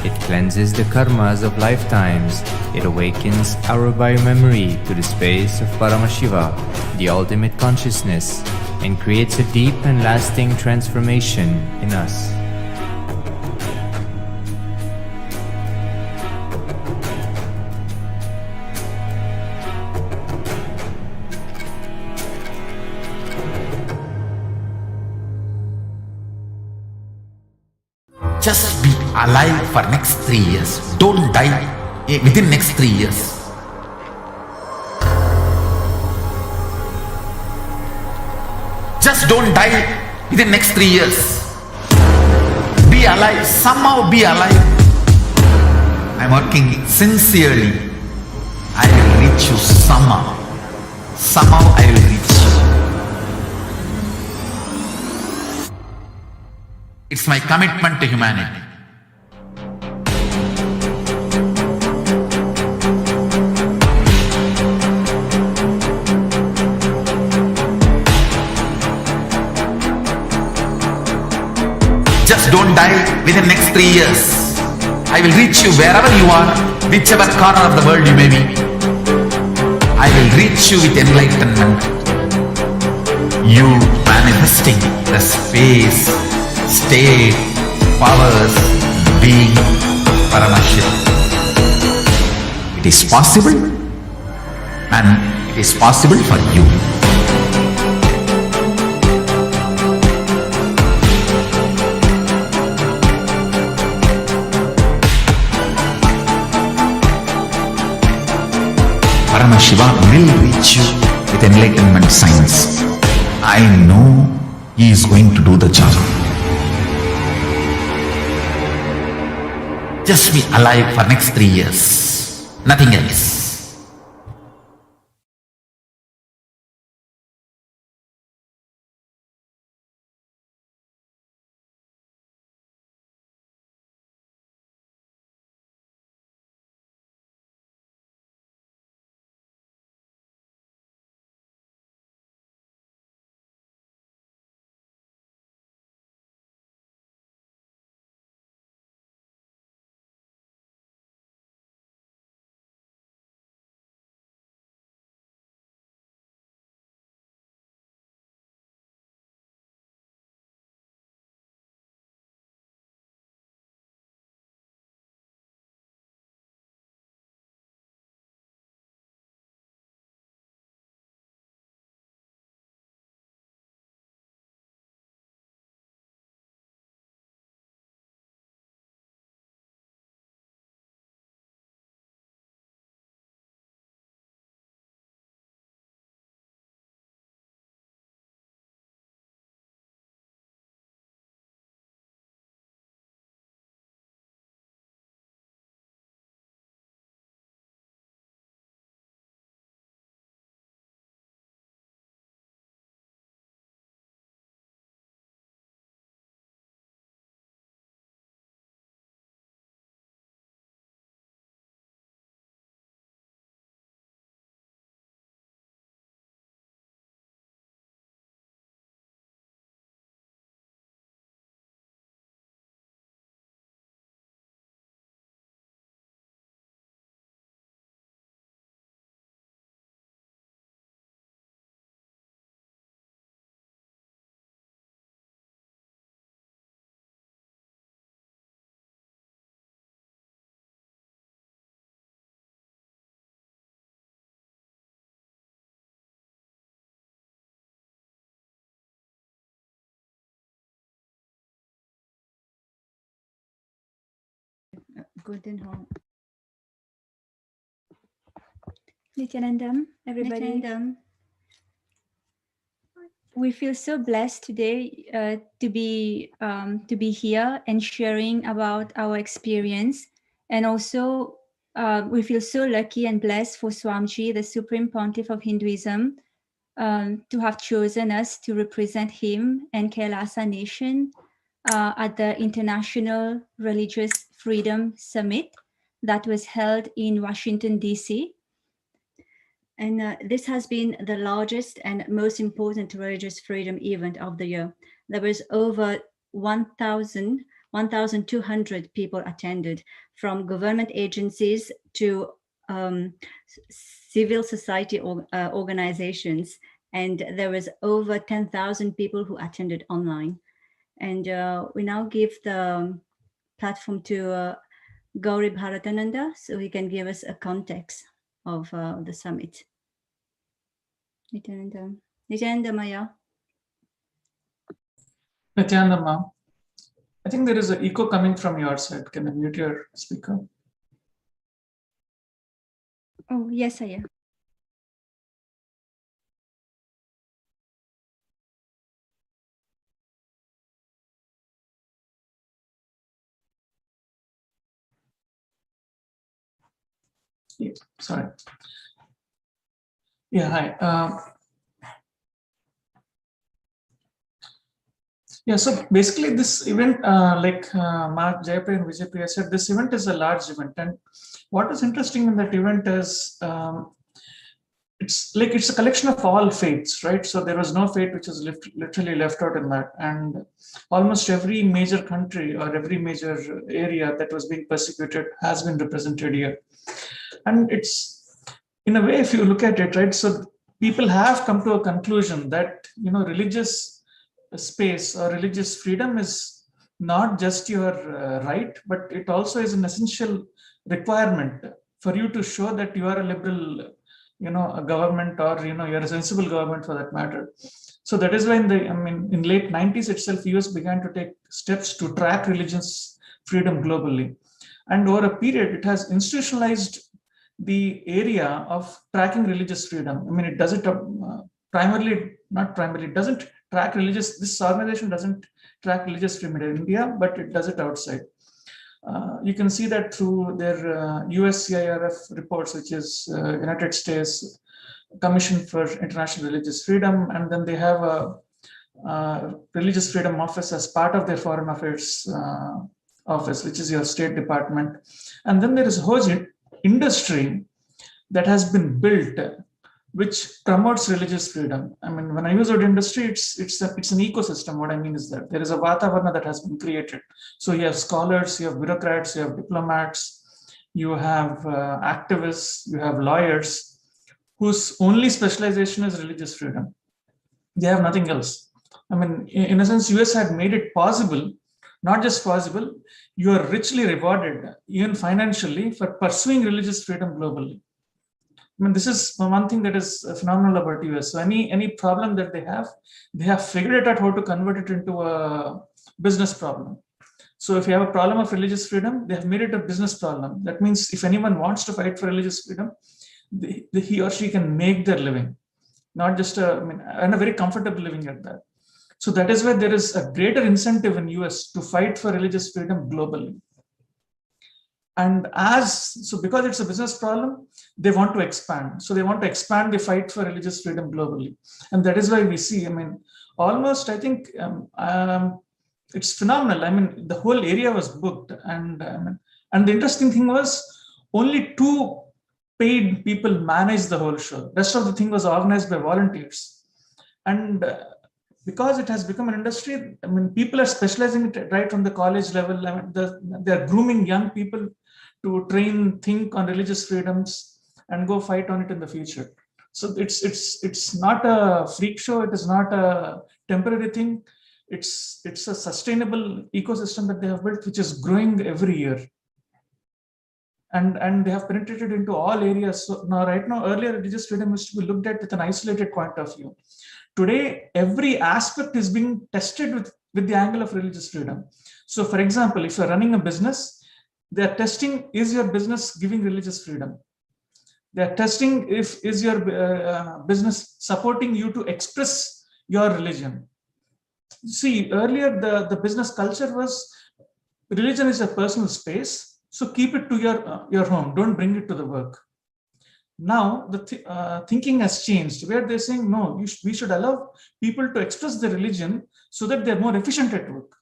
It cleanses the karmas of lifetimes. It awakens our biomemory to the space of Paramashiva, the ultimate consciousness, and creates a deep and lasting transformation in us. Just be alive for next 3 years. Don't die within next 3 years. Just don't die within next 3 years. Be alive. Somehow be alive. I'm working sincerely. I will reach you somehow. Somehow I will reach you. It's my commitment to humanity. Just don't die within next 3 years. I will reach you wherever you are, whichever corner of the world you may be. I will reach you with enlightenment. You manifesting the space, state, powers, being Paramashivoham. It is possible, and it is possible for you. Paramashiva will reach you with enlightenment science. I know he is going to do the job. Just be alive for next 3 years. Nothing else. Guten Tag. Nithyanandam, everybody. We feel so blessed today to be here and sharing about our experience, and also we feel so lucky and blessed for Swamiji, the Supreme Pontiff of Hinduism, to have chosen us to represent him and Kailasa Nation at the International Religious Freedom Summit that was held in Washington, D.C. And this has been the largest and most important religious freedom event of the year. There was over 1,200 people attended, from government agencies to civil society organizations. And there was over 10,000 people who attended online. And we now give the platform to Gauri Bharatananda, so he can give us a context of the summit. Nithyananda Maya. Nithyananda, I think there is an echo coming from your side. Can you mute your speaker? Oh, yes, I am. Yeah, sorry. Yeah, hi. Yeah, so basically this event, like Mark, Jayapur and Vijaypriya said, this event is a large event. And what is interesting in that event is it's a collection of all faiths, right? So there was no faith which is literally left out in that. And almost every major country or every major area that was being persecuted has been represented here. And it's, in a way, if you look at it, right, so people have come to a conclusion that, you know, religious space or religious freedom is not just your right, but it also is an essential requirement for you to show that you are a liberal, you know, a government, or, you know, you're a sensible government for that matter. So that is why in late 90s itself, US began to take steps to track religious freedom globally. And over a period, it has institutionalized the area of tracking religious freedom. I mean, it does it it doesn't track religious, this organization doesn't track religious freedom in India, but it does it outside. You can see that through their USCIRF reports, which is United States Commission for International Religious Freedom, and then they have a Religious Freedom Office as part of their Foreign Affairs Office, which is your State Department. And then there is a whole industry that has been built which promotes religious freedom. I mean, when I use the word industry, it's an ecosystem. What I mean is that there is a Vatavarna that has been created. So you have scholars, you have bureaucrats, you have diplomats, you have activists, you have lawyers whose only specialization is religious freedom. They have nothing else. I mean, in a sense, US had made it possible, not just possible, you are richly rewarded, even financially, for pursuing religious freedom globally. I mean, this is one thing that is phenomenal about US. So any problem that they have figured it out how to convert it into a business problem. So if you have a problem of religious freedom, they have made it a business problem. That means if anyone wants to fight for religious freedom, he or she can make their living, not just and a very comfortable living at that. So that is why there is a greater incentive in US to fight for religious freedom globally. And because it's a business problem, they want to expand. So they want to expand the fight for religious freedom globally. And that is why we see, I mean, almost, I think, it's phenomenal. I mean, the whole area was booked. And the interesting thing was only 2 paid people managed the whole show. The rest of the thing was organized by volunteers. And because it has become an industry, I mean, people are specializing it right from the college level. I mean, they're grooming young people to think on religious freedoms and go fight on it in the future. So it's not a freak show. It is not a temporary thing. It's a sustainable ecosystem that they have built, which is growing every year. And they have penetrated into all areas. So right now, earlier religious freedom used to be looked at with an isolated point of view. Today, every aspect is being tested with the angle of religious freedom. So for example, if you're running a business, They are testing, is your business giving religious freedom? They are testing if is your business supporting you to express your religion. See, earlier the business culture was religion is a personal space, so keep it to your home. Don't bring it to the work. Now the thinking has changed, where they're saying no, we should allow people to express their religion so that they're more efficient at work.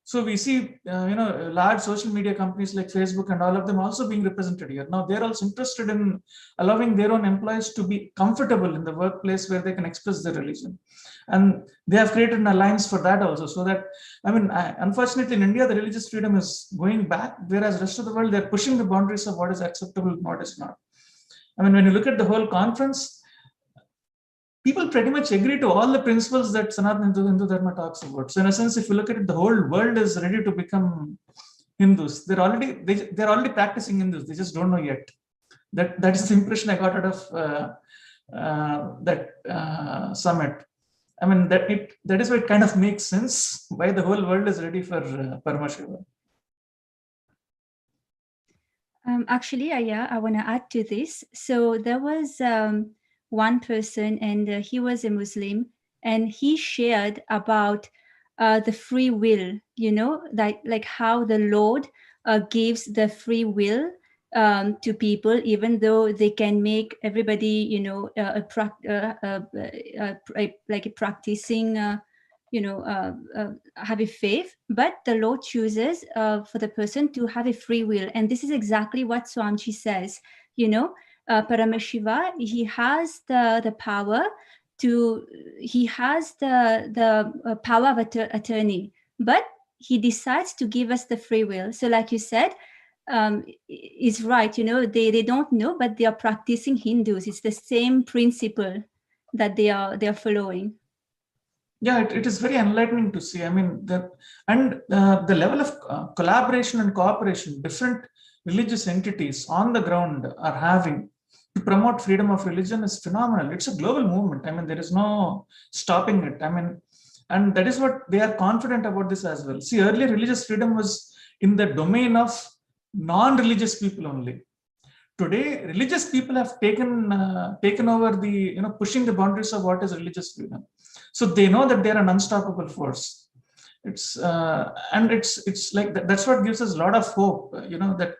So we see, large social media companies like Facebook and all of them also being represented here. Now they're also interested in allowing their own employees to be comfortable in the workplace where they can express their religion. And they have created an alliance for that also. So that, unfortunately in India, the religious freedom is going back, whereas rest of the world, they're pushing the boundaries of what is acceptable and what is not. When you look at the whole conference, people pretty much agree to all the principles that Sanatana Hindu Dharma talks about. So in a sense, if you look at it, the whole world is ready to become Hindus. They're already practicing Hindus. They just don't know yet. That is the impression I got out of that summit. That is why it kind of makes sense why the whole world is ready for Paramashivoham. Actually, I want to add to this. So there was one person, and he was a Muslim, and he shared about the free will, like how the Lord gives the free will to people, even though they can make everybody, like a practicing, have a faith, but the Lord chooses for the person to have a free will. And this is exactly what Swamiji says, Paramashiva, he has the power he has the power of attorney, but he decides to give us the free will. So like you said, is right, they don't know, but they are practicing Hindus. It's the same principle that they are following. Yeah, it is very enlightening to see. The level of collaboration and cooperation different religious entities on the ground are having to promote freedom of religion is phenomenal. It's a global movement. There is no stopping it. And that is what they are confident about this as well. See, earlier religious freedom was in the domain of non-religious people only. Today, religious people have taken over the, pushing the boundaries of what is religious freedom. So they know that they're an unstoppable force. It's like that's what gives us a lot of hope. That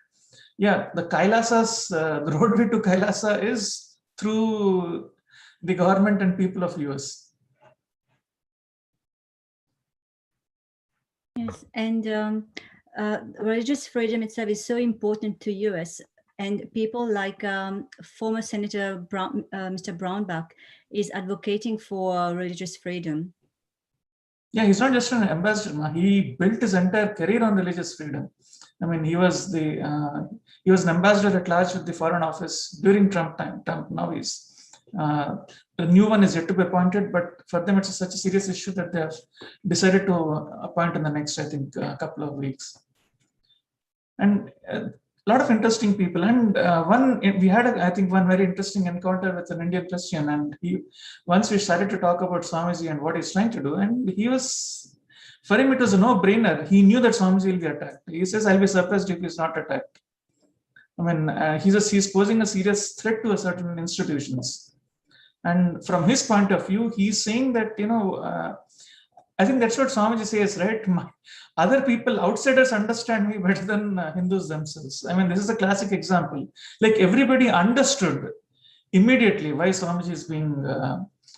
the Kailasas, the roadway to Kailasa is through the government and people of US. Yes, and religious freedom itself is so important to US. And people like former Senator Mr. Brownback is advocating for religious freedom. Yeah, he's not just an ambassador. He built his entire career on religious freedom. He was an ambassador at large with the Foreign Office during Trump time. Now he's the new one is yet to be appointed, but for them it's such a serious issue that they have decided to appoint in the next, I think, couple of weeks. And a lot of interesting people. And we had, I think, one very interesting encounter with an Indian Christian. And once we started to talk about Swamiji and what he's trying to do, and for him, it was a no-brainer. He knew that Swamiji will be attacked. He says, I'll be surprised if he's not attacked. He's posing a serious threat to certain institutions. And from his point of view, he's saying that, I think that's what Swamiji says, right? Other people, outsiders understand me better than Hindus themselves. This is a classic example. Like everybody understood immediately why Swamiji is being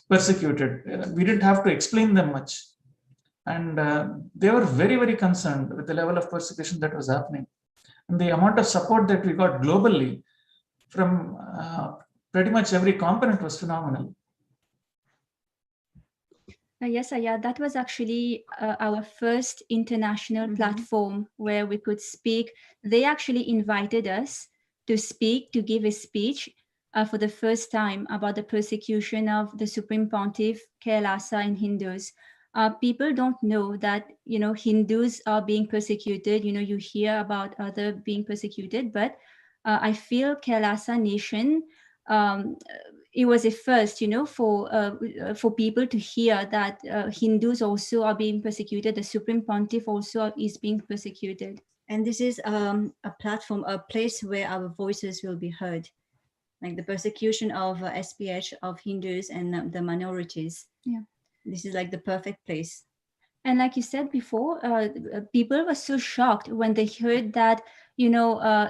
persecuted. We didn't have to explain them much. And they were very, very concerned with the level of persecution that was happening. And the amount of support that we got globally from pretty much every component was phenomenal. Yes, that was actually our first international platform where we could speak. They actually invited us to speak, to give a speech for the first time about the persecution of the Supreme Pontiff, Kailasa, and Hindus. People don't know that, Hindus are being persecuted. You hear about other being persecuted, but I feel Kailasa nation, it was a first, for people to hear that Hindus also are being persecuted. The Supreme Pontiff also is being persecuted. And this is a platform, a place where our voices will be heard, like the persecution of SPH, of Hindus and the minorities. Yeah. This is like the perfect place. And like you said before, people were so shocked when they heard that,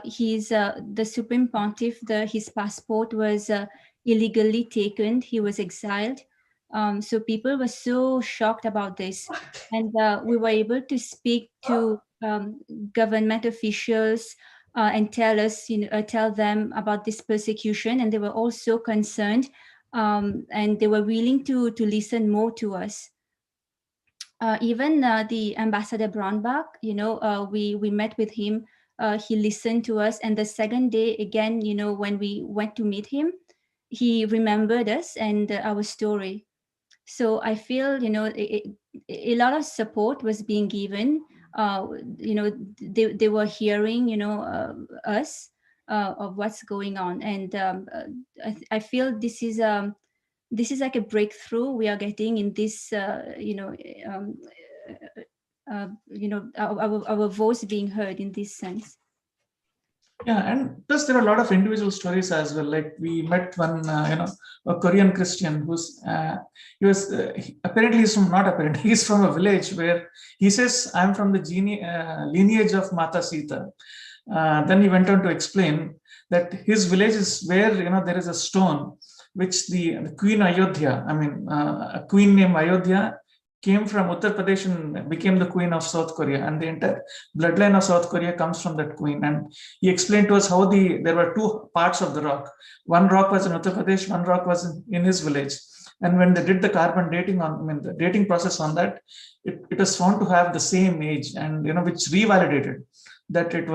he's the Supreme Pontiff, his passport was illegally taken. He was exiled. So people were so shocked about this. And we were able to speak to government officials and tell them about this persecution. And they were all so concerned, and they were willing to listen more to us. Even the Ambassador Braunbach, we met with him. He listened to us, and the second day again, when we went to meet him, he remembered us and our story. So I feel, a lot of support was being given. They were hearing, us of what's going on, and I feel this is like a breakthrough we are getting in this, our voice being heard in this sense. Yeah, and plus there are a lot of individual stories as well. Like we met one, a Korean Christian who's apparently he's from a village where he says, "I'm from the lineage of Mata Sita." Then he went on to explain that his village is where there is a stone which the Queen Ayodhya, a queen named Ayodhya, came from Uttar Pradesh and became the queen of South Korea, and the entire bloodline of South Korea comes from that queen. And he explained to us how there were two parts of the rock. One rock was in Uttar Pradesh, one rock was in his village. And when they did the carbon dating the dating process on that, it was found to have the same age, and which revalidated that it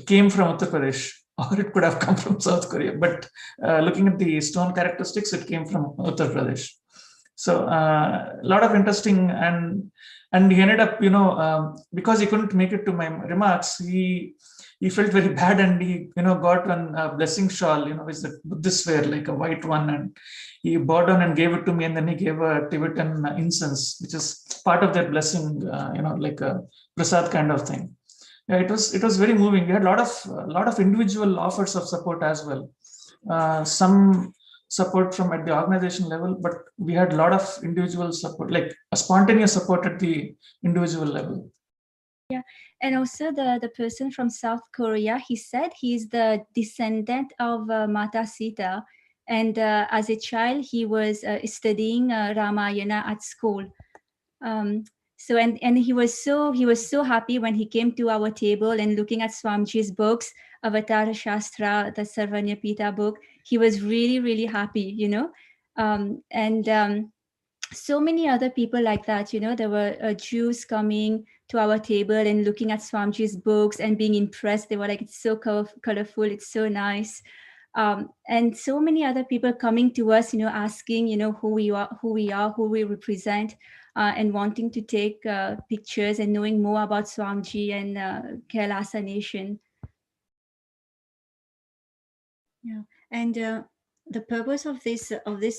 came from Uttar Pradesh, or it could have come from South Korea. But looking at the stone characteristics, it came from Uttar Pradesh. So a lot of interesting, and he ended up, because he couldn't make it to my remarks, he felt very bad, and he, got one blessing shawl, which the Buddhists wear, like a white one, and he bowed down and gave it to me, and then he gave a Tibetan incense, which is part of their blessing, like a prasad kind of thing. Yeah, it was very moving. We had a lot of individual offers of support as well. Some support from at the organization level, but we had a lot of individual support, like a spontaneous support at the individual level. Yeah, and also the person from South Korea, he said he's the descendant of Mata Sita, and as a child he was studying Ramayana at school. So and he was so happy when he came to our table and looking at Swamiji's books, Avatar Shastra, the Sarvanyapita book. He was really, really happy, and so many other people like that. There were Jews coming to our table and looking at Swamiji's books and being impressed. They were like, "It's so colorful, it's so nice." And so many other people coming to us, asking, who we are, who we represent, and wanting to take pictures and knowing more about Swamiji and Kailasa Nation. Yeah, and the purpose of this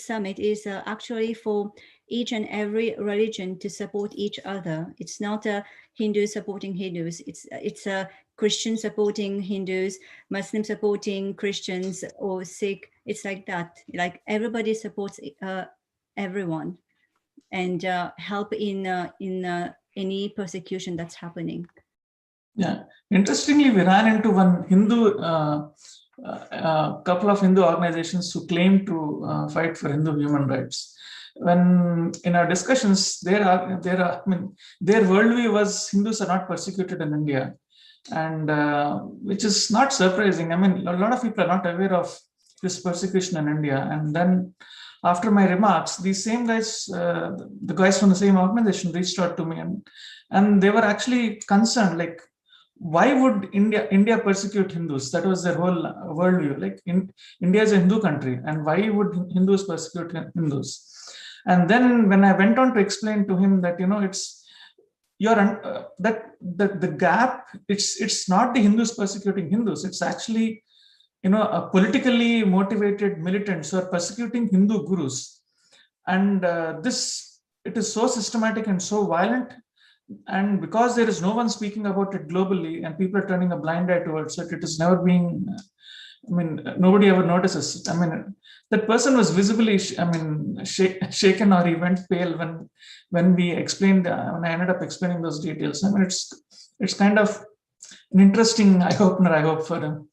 summit is actually for each and every religion to support each other. It's not a Hindu supporting Hindus. It's a Christian supporting Hindus, Muslim supporting Christians, or Sikh. It's like that. Like everybody supports everyone, and help in any persecution that's happening. Yeah, interestingly, we ran into one Hindu. Couple of Hindu organizations who claim to fight for Hindu human rights. When in our discussions, their worldview was Hindus are not persecuted in India, and which is not surprising. A lot of people are not aware of this persecution in India. And then after my remarks, these same guys, the guys from the same organization, reached out to me, and they were actually concerned, like, why would India persecute Hindus? That was their whole worldview. Like, India is a Hindu country, and why would Hindus persecute Hindus? And then when I went on to explain to him that it's the gap. It's not the Hindus persecuting Hindus. It's actually a politically motivated militants who are persecuting Hindu gurus, and it is so systematic and so violent and because there is no one speaking about it globally, and people are turning a blind eye towards it, it is never being. I mean, nobody ever notices it. I mean, that person was visibly, shaken, or he went pale when we explained. When I ended up explaining those details. I mean, it's kind of an interesting eye opener, I hope, for him.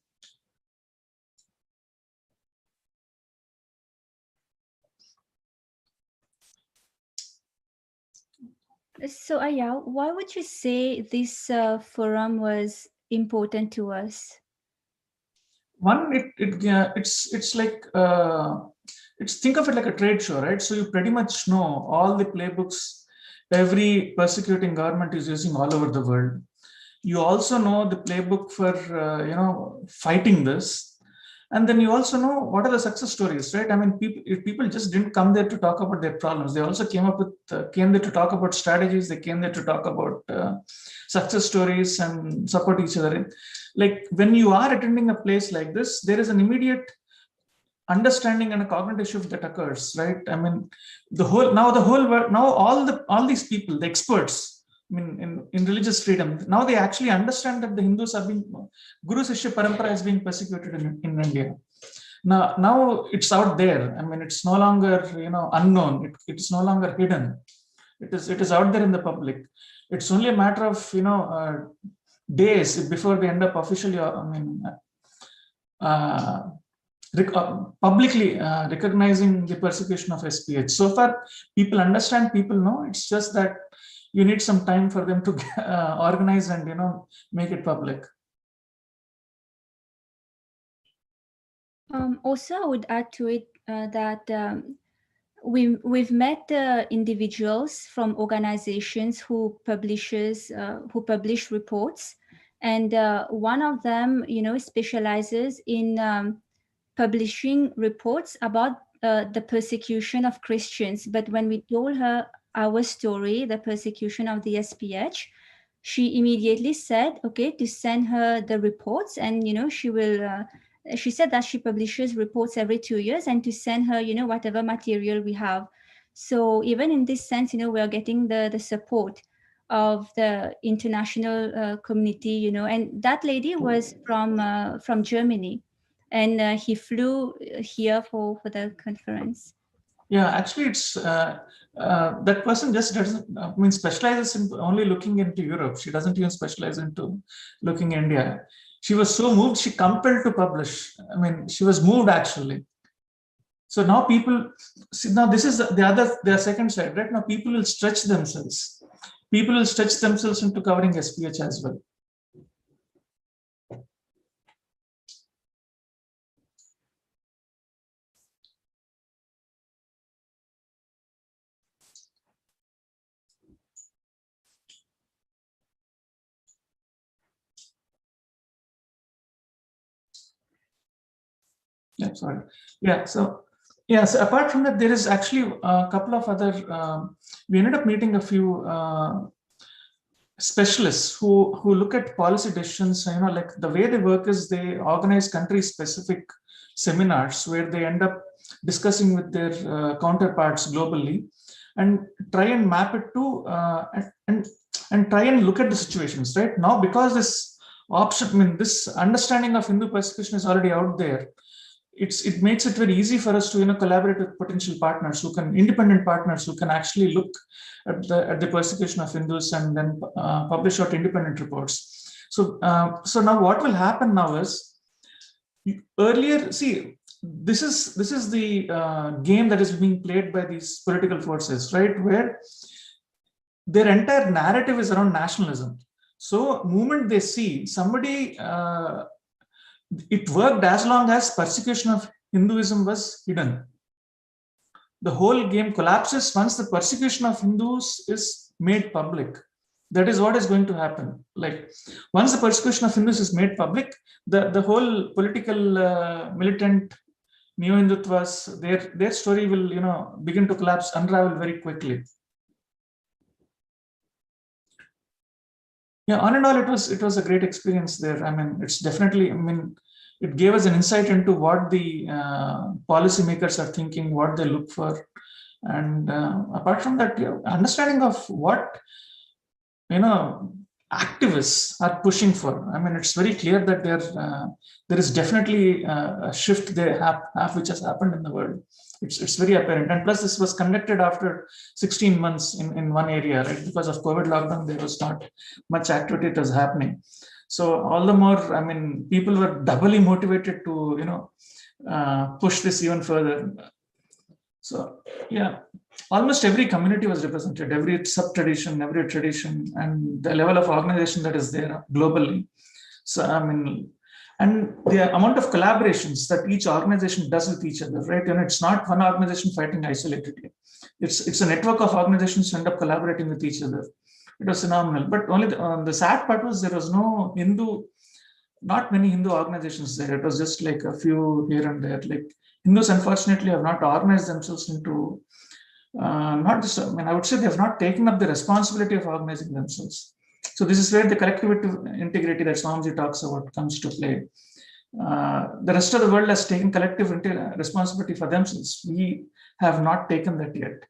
So Aya, why would you say this forum was important to us? One, it's like think of it like a trade show, right? So you pretty much know all the playbooks every persecuting government is using all over the world. You also know the playbook for fighting this. And then you also know what are the success stories, right? I mean, people just didn't come there to talk about their problems. They also came there to talk about strategies. They came there to talk about success stories and support each other. Like when you are attending a place like this, there is an immediate understanding and a cognitive shift that occurs, right? I mean, the whole world, now all these people, the experts, I mean, in religious freedom, now they actually understand that the Hindus are being, Guru Sishya Parampara is being persecuted in India. Now it's out there. I mean, it's no longer unknown. It's no longer hidden. It is out there in the public. It's only a matter of days before they end up officially. Publicly recognizing the persecution of SPH. So far, people understand. People know. It's just that you need some time for them to organize and make it public. Also, I would add to it that we've met individuals from organizations who publish reports, and one of them, specializes in publishing reports about the persecution of Christians. But when we told her our story, the persecution of the SPH, she immediately said, okay, to send her the reports, and she will. She said that she publishes reports every 2 years, and to send her, whatever material we have. So even in this sense, we are getting the support of the international community, and that lady was from Germany, and he flew here for the conference. Yeah, actually, it's that person just doesn't specializes in only looking into Europe. She doesn't even specialize into looking India. She was so moved, she compelled to publish. I mean, she was moved actually. So now people see, now this is the second side, right? Now people will stretch themselves. People will stretch themselves into covering SPH as well. Yeah, sorry. Yeah, so apart from that, there is actually a couple of other. We ended up meeting a few specialists who look at policy decisions. Like the way they work is they organize country-specific seminars where they end up discussing with their counterparts globally and try and map it to and try and look at the situations. Right now, because this this understanding of Hindu persecution is already out there. It makes it very easy for us to collaborate with potential partners independent partners who can actually look at the persecution of Hindus and then publish out independent reports. So now what will happen now is, earlier, see, this is the game that is being played by these political forces, right, where their entire narrative is around nationalism. So moment they see somebody, it worked as long as persecution of Hinduism was hidden. The whole game collapses once the persecution of Hindus is made public. That is what is going to happen. Like once the persecution of Hindus is made public, the whole political militant neo-Hindutvas, their story will begin to collapse, unravel very quickly. Yeah, on and all, it was a great experience there. I mean, it's definitely, it gave us an insight into what the policymakers are thinking, what they look for. And apart from that, understanding of what activists are pushing for. I mean, it's very clear that there is definitely a shift they have which has happened in the world. It's very apparent. And plus, this was conducted after 16 months in one area, right? Because of COVID lockdown, there was not much activity that was happening. So all the more, I mean, people were doubly motivated to, push this even further. So yeah, almost every community was represented, every sub-tradition, every tradition, and the level of organization that is there globally. So I mean, and the amount of collaborations that each organization does with each other, right? It's not one organization fighting isolatedly. It's a network of organizations who end up collaborating with each other. It was phenomenal. But only the sad part was there was no not many Hindu organizations there. It was just like a few here and there. Like Hindus, unfortunately, have not organized themselves into, not just, I mean, I would say they have not taken up the responsibility of organizing themselves. So this is where the collectivity integrity that Swamiji talks about comes to play. The rest of the world has taken collective responsibility for themselves. We have not taken that yet.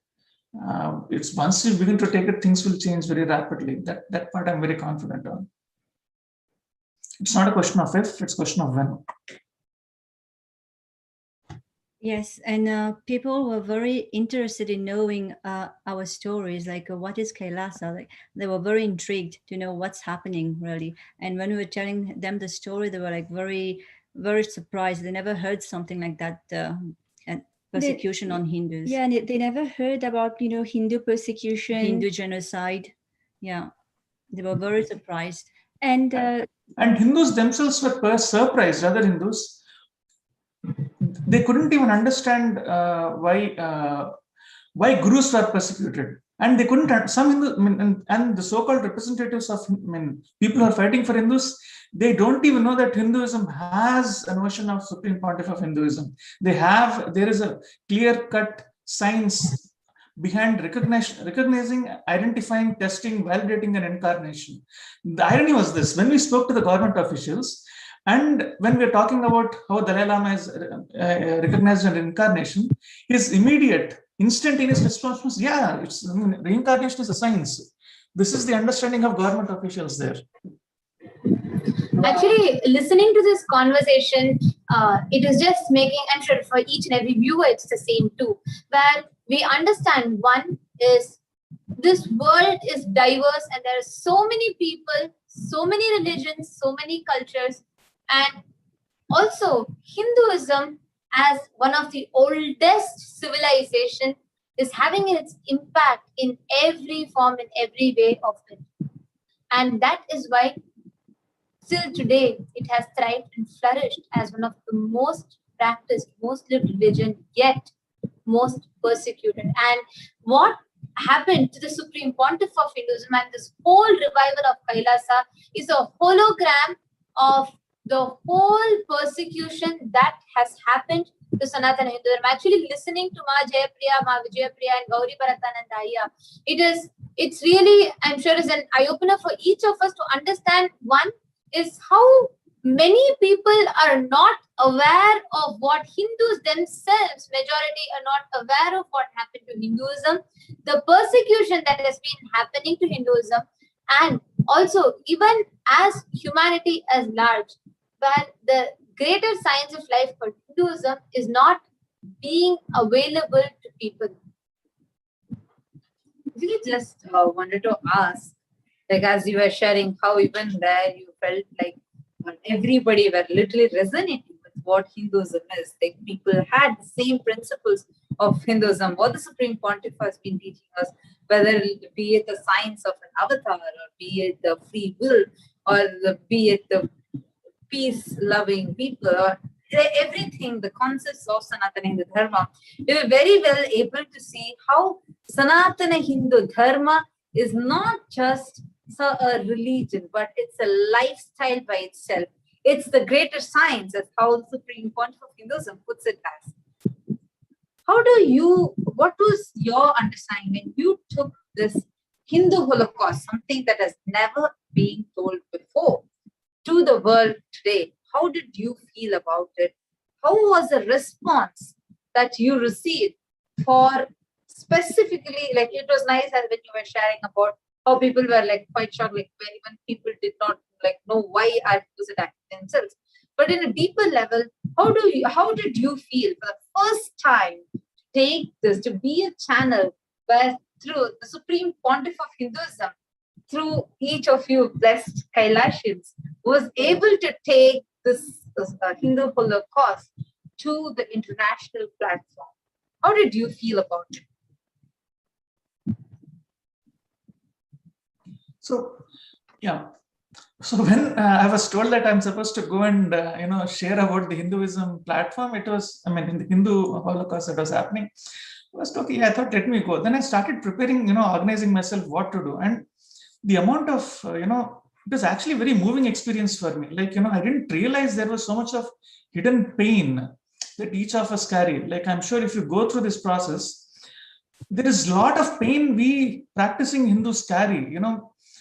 It's once we begin to take it, things will change very rapidly. That part I'm very confident on. It's not a question of if, it's a question of when. Yes, and people were very interested in knowing our stories, like what is Kailasa? Like they were very intrigued to know what's happening really. And when we were telling them the story, they were like very, very surprised. They never heard something like that, and persecution on Hindus. Yeah, and they never heard about Hindu persecution, Hindu genocide. Yeah, they were very surprised. And Hindus themselves were surprised. Other Hindus, they couldn't even understand why gurus were persecuted, and they couldn't. Some Hindus, and the so-called representatives of people who are fighting for Hindus, they don't even know that Hinduism has a notion of Supreme Pontiff of Hinduism. There is a clear-cut science behind recognizing, identifying, testing, validating, and incarnation. The irony was this: when we spoke to the government officials, and when we're talking about how Dalai Lama is recognized an incarnation, his immediate, instantaneous response was, yeah, reincarnation is a science. This is the understanding of government officials there. Actually, listening to this conversation, it is just making, I'm sure for each and every viewer, it's the same too, where we understand one is this world is diverse and there are so many people, so many religions, so many cultures. And also Hinduism, as one of the oldest civilization, is having its impact in every form, in every way of it. And that is why still today it has thrived and flourished as one of the most practiced, most lived religion, yet most persecuted. And what happened to the Supreme Pontiff of Hinduism and this whole revival of Kailasa is a hologram of the whole persecution that has happened to Sanatana Hinduism. I'm actually listening to Ma Jayapriya, Ma Vijayapriya, and Gauri Bharatanandaya. It's really, I'm sure, is an eye-opener for each of us to understand. One is how many people are not aware of what Hindus themselves, majority are not aware of what happened to Hinduism, the persecution that has been happening to Hinduism, and also even as humanity as large, when the greater science of life for Hinduism is not being available to people. We just wanted to ask, like as you were sharing, how even there you felt like everybody were literally resonating with what Hinduism is. Like people had the same principles of Hinduism, what the Supreme Pontiff has been teaching us, whether it be it the science of an avatar, or be it the free will, or be it the peace-loving people, or everything, the concepts of Sanatana Hindu Dharma. We were very well able to see how Sanatana Hindu Dharma is not just a religion, but it's a lifestyle by itself. It's the greater science, as how the Supreme Pontiff of Hinduism puts it as. What was your understanding when you took this Hindu Holocaust, something that has never been told before, to the world today? How did you feel about it? How was the response that you received for specifically, like it was nice as when you were sharing about how people were like quite shocked, like where even people did not like know why are Hindus attacking themselves. But in a deeper level, how did you feel for the first time to take this, to be a channel where through the Supreme Pontiff of Hinduism, through each of you blessed Kailashins, was able to take this Hindu Holocaust to the international platform? How did you feel about it? So, yeah. So when I was told that I'm supposed to go and share about the Hinduism platform, it was, I mean, in the Hindu Holocaust that was happening, I was okay. I thought, let me go. Then I started preparing, organizing myself what to do, and the amount of it was actually a very moving experience for me. Like I didn't realize there was so much of hidden pain that each of us carry. Like I'm sure if you go through this process, there is a lot of pain we practicing Hindus carry.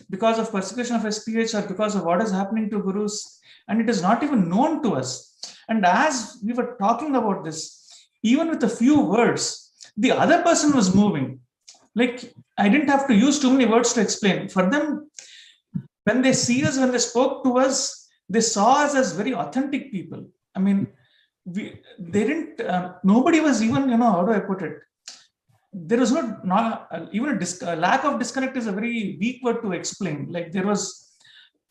Because of persecution of HDH or because of what is happening to gurus, and it is not even known to us. And as we were talking about this, even with a few words, the other person was moving. Like I didn't have to use too many words to explain. For them, when they see us, when they spoke to us, they saw us as very authentic people. I mean, they didn't, nobody was even, how do I put it? There was not even a lack of disconnect is a very weak word to explain. Like there was,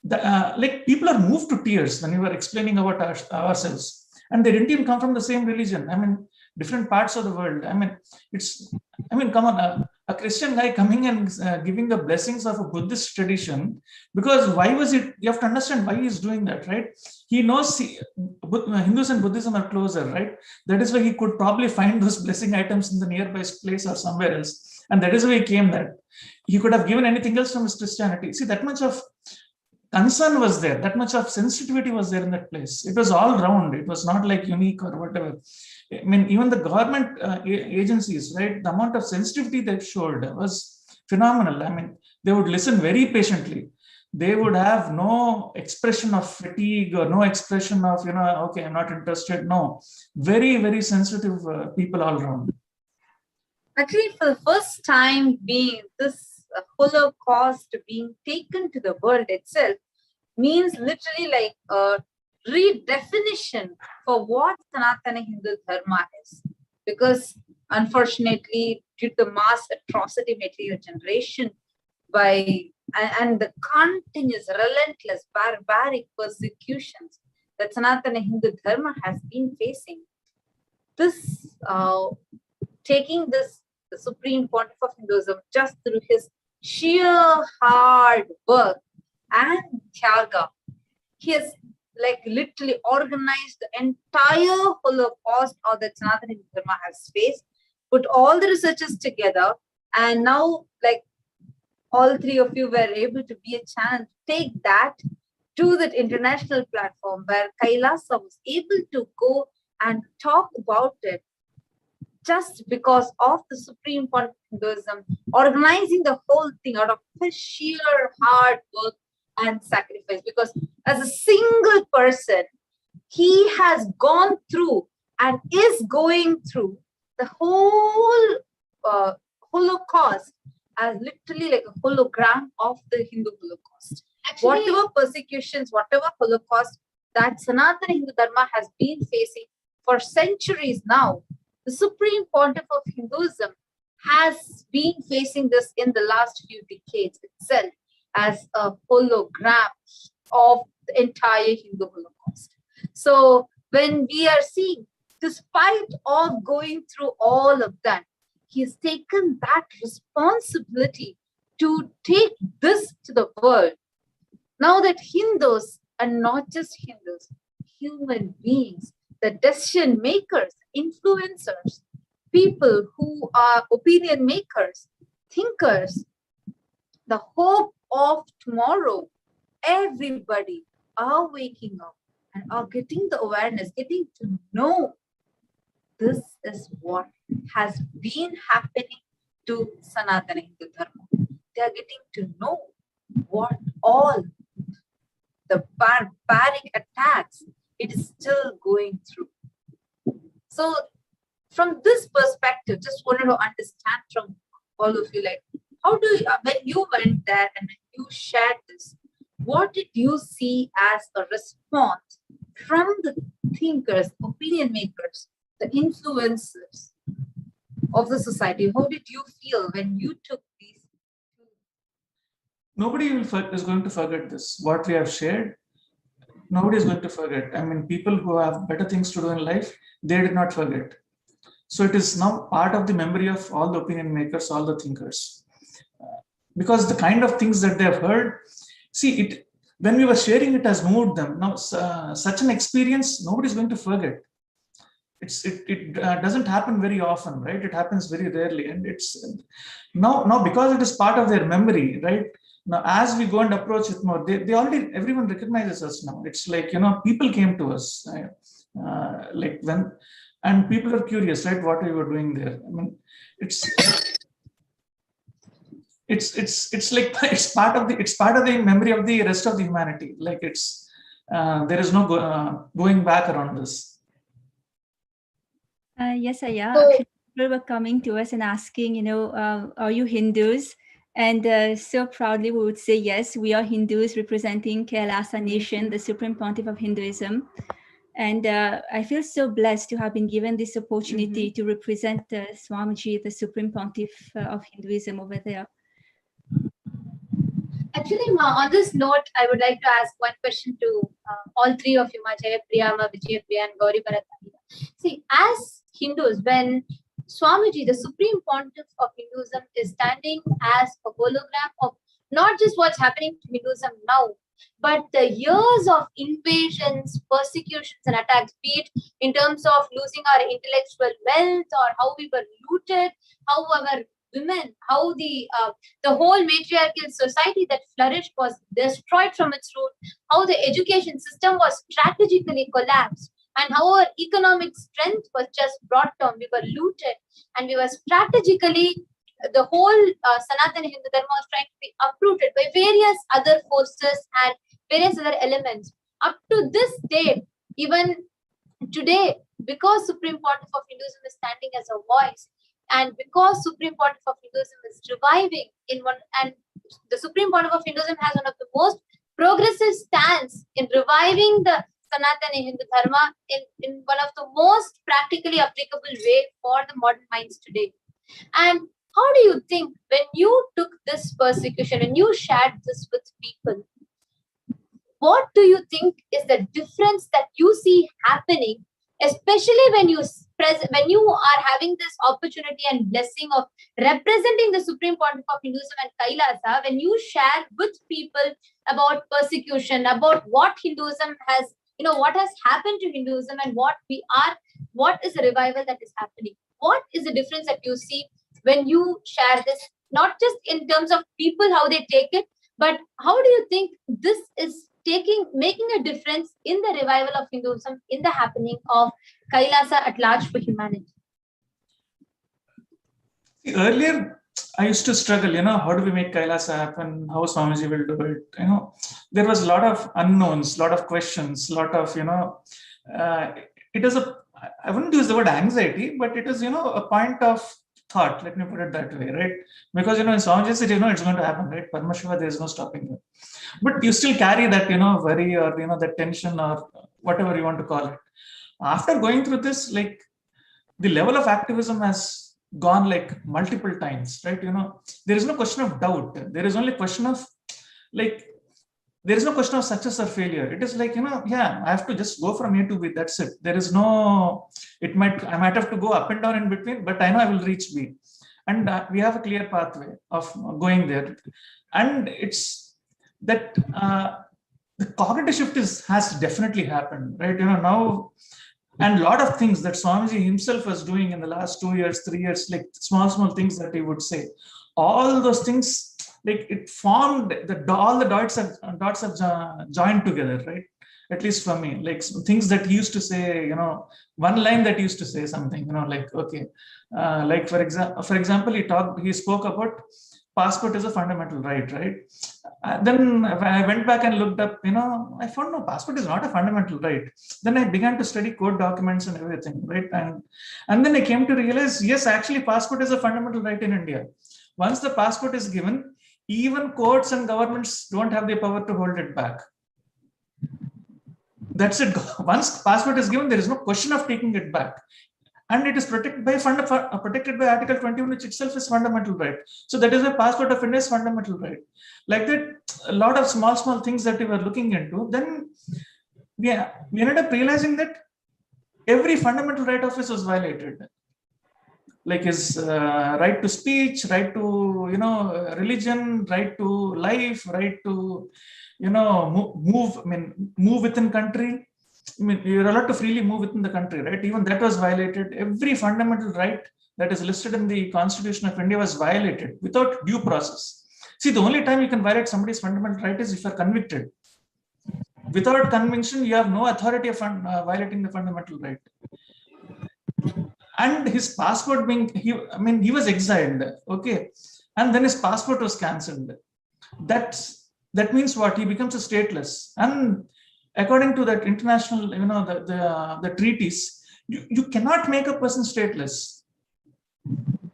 like people are moved to tears when we were explaining about ourselves, and they didn't even come from the same religion. I mean, different parts of the world. I mean, come on, a Christian guy coming and giving the blessings of a Buddhist tradition, because why was it? You have to understand why he's doing that, right? He knows Hindus and Buddhism are closer, right? That is why he could probably find those blessing items in the nearby place or somewhere else. And that is why he came there. He could have given anything else from his Christianity. See, that much of concern was there, that much of sensitivity was there in that place. It was all round. It was not like unique or whatever. I mean, even the government agencies, right? The amount of sensitivity they showed was phenomenal. I mean, they would listen very patiently. They would have no expression of fatigue or no expression of, okay, I'm not interested. No, very, very sensitive people all around. Actually, for the first time, being this Holocaust being taken to the world itself means literally like a redefinition for what Sanatana Hindu Dharma is. Because unfortunately, due to mass atrocity material generation and the continuous, relentless, barbaric persecutions that Sanatana Hindu Dharma has been facing, this taking this, the Supreme Pontiff of Hinduism, just through his sheer hard work and Tyaga, he has like literally organized the entire Holocaust or that Sanatana Hindu Dharma has faced, put all the researchers together, and now like all three of you were able to be a channel to take that to that international platform where Kailasa was able to go and talk about it just because of the Supreme Pontiff of Hinduism organizing the whole thing out of his sheer hard work and sacrifice. Because as a single person, he has gone through and is going through the whole Holocaust as literally like a hologram of the Hindu Holocaust. Actually, whatever persecutions, whatever Holocaust that Sanatana Hindu Dharma has been facing for centuries now, the Supreme Pontiff of Hinduism has been facing this in the last few decades itself as a hologram of the entire Hindu Holocaust. So when we are seeing, despite of going through all of that, he has taken that responsibility to take this to the world. Now that Hindus are not just Hindus, human beings, the decision makers, influencers, people who are opinion makers, thinkers, the hope of tomorrow, everybody are waking up and are getting the awareness, getting to know this is what has been happening to Sanatana Hindu Dharma. They are getting to know what all the barbaric attacks it is still going through. So from this perspective, just wanted to understand from all of you, like, how do you, when you went there and when you shared this, what did you see as a response from the thinkers, opinion makers, the influencers of the society? How did you feel when you took these? Nobody is going to forget this. What we have shared, nobody is going to forget. I mean, people who have better things to do in life, they did not forget. So it is now part of the memory of all the opinion makers, all the thinkers. Because the kind of things that they have heard, see, it when we were sharing, it has moved them. Now, such an experience, nobody is going to forget. It doesn't happen very often, right? It happens very rarely, and it's now because it is part of their memory, right? Now, as we go and approach it more, they already, everyone recognizes us now. It's like, people came to us, like when, and people are curious, right? What you were doing there? I mean, it's like it's part of the memory of the rest of the humanity. Like it's there is no going back around this. Yes, Aya. So- Actually, people were coming to us and asking, are you Hindus? And so proudly we would say, yes, we are Hindus representing Kailasa Nation, the Supreme Pontiff of Hinduism. And I feel so blessed to have been given this opportunity to represent Swamiji, the Supreme Pontiff of Hinduism over there. Actually, Ma, on this note, I would like to ask one question to all three of you, Ma, Jayapriya, Ma, Vijayapriya, and Gauri Bharatani. See, as Hindus, when Swamiji, the Supreme Pontiff of Hinduism, is standing as a hologram of not just what's happening to Hinduism now, but the years of invasions, persecutions, and attacks, be it in terms of losing our intellectual wealth or how we were looted, how our women, how the whole matriarchal society that flourished was destroyed from its root, how the education system was strategically collapsed, and how our economic strength was just brought down. We were looted, and we were strategically, the whole Sanatana Hindu Dharma was trying to be uprooted by various other forces and various other elements. Up to this day, even today, because Supreme Pontiff of Hinduism is standing as a voice, and because Supreme Pontiff of Hinduism is reviving in one, and the Supreme Pontiff of Hinduism has one of the most progressive stance in reviving the Sanatana Hindu Dharma in one of the most practically applicable way for the modern minds today. And how do you think, when you took this persecution and you shared this with people, what do you think is the difference that you see happening, especially when you are having this opportunity and blessing of representing the Supreme Pontiff of Hinduism and Kailasa, when you share with people about persecution, about what Hinduism has, what has happened to Hinduism and what is the revival that is happening? What is the difference that you see when you share this, not just in terms of people, how they take it, but how do you think this is making a difference in the revival of Hinduism, in the happening of Kailasa at large for humanity? Earlier, I used to struggle, how do we make Kailasa happen? How Swamiji will do it? There was a lot of unknowns, a lot of questions, a lot of, it is I wouldn't use the word anxiety, but it is, a point of thought, let me put it that way, right? Because, in Swamiji said, it's going to happen, right? Paramashiva, there is no stopping it. But you still carry that, worry or, that tension or whatever you want to call it. After going through this, like, the level of activism has gone like multiple times, right? There is no question of doubt. There is only question of, like, there is no question of success or failure. It is like, I have to just go from A to B. That's it. There is no, I might have to go up and down in between, but I know I will reach B. And we have a clear pathway of going there. And it's that the cognitive shift has definitely happened, right? Now, and a lot of things that Swamiji himself was doing in the last 2 years, 3 years, like small things that he would say, all those things, like it formed all the dots have joined together, right? At least for me, like things that he used to say, one line that he used to say something, like, okay, like for example, he spoke about passport is a fundamental right? Then I went back and looked up, I found no, passport is not a fundamental right. Then I began to study court documents and everything, right? And then I came to realize, yes, actually passport is a fundamental right in India. Once the passport is given, even courts and governments don't have the power to hold it back. That's it. Once passport is given, there is no question of taking it back. And it is protected by Article 21, which itself is fundamental right. So that is why passport of India is fundamental right. Like that, a lot of small things that we were looking into. Then we ended up realizing that every fundamental right of his was violated. Like his right to speech, right to religion, right to life, right to move within country. I mean, you're allowed to freely move within the country, right? Even that was violated. Every fundamental right that is listed in the Constitution of India was violated without due process. See, the only time you can violate somebody's fundamental right is if you're convicted. Without conviction, you have no authority of violating the fundamental right. And his passport he was exiled, okay, and then his passport was cancelled. That means what? He becomes a stateless. And according to that international, the treaties, you cannot make a person stateless.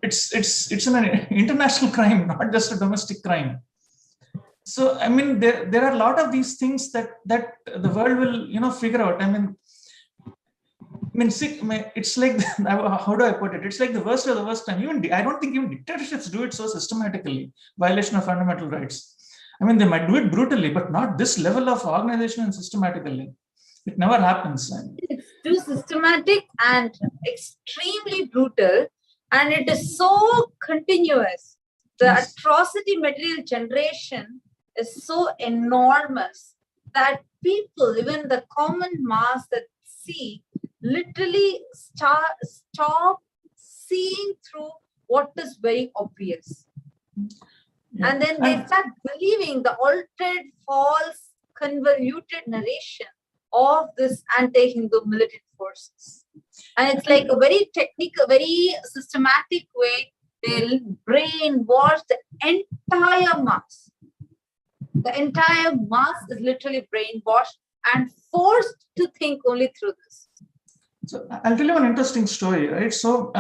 It's an international crime, not just a domestic crime. So I mean, there are a lot of these things that the world will figure out. I mean, it's like, how do I put it? It's like the worst of the worst crime. I don't think even dictatorships do it so systematically. Violation of fundamental rights. I mean, they might do it brutally, but not this level of organization and systematically. It never happens. It's too systematic and extremely brutal, and it is so continuous. The atrocity material generation is so enormous that people, even the common mass that see, literally stop seeing through what is very obvious. Yeah. And then they start believing the altered, false, convoluted narration of this anti-Hindu militant forces. And it's like a very technical, very systematic way they'll brainwash the entire mass. The entire mass is literally brainwashed and forced to think only through this. So I'll tell you one interesting story, right? So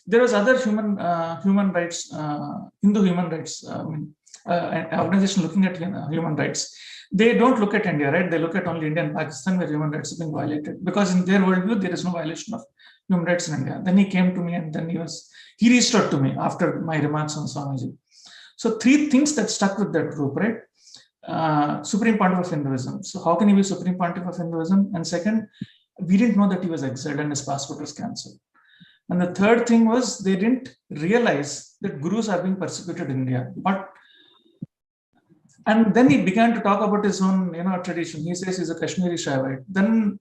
there was other human rights, Hindu human rights organization looking at human rights. They don't look at India, right? They look at only India and Pakistan where human rights have been violated, because in their worldview there is no violation of human rights in India. Then he came to me and then he reached out to me after my remarks on Swamiji. So 3 things that stuck with that group, right? Supreme Pontiff of Hinduism. So how can he be Supreme Pontiff of Hinduism? And second, we didn't know that he was exiled and his passport was cancelled. And the third thing was they didn't realize that gurus are being persecuted in India. And then he began to talk about his own tradition. He says he's a Kashmiri Shaivite. Then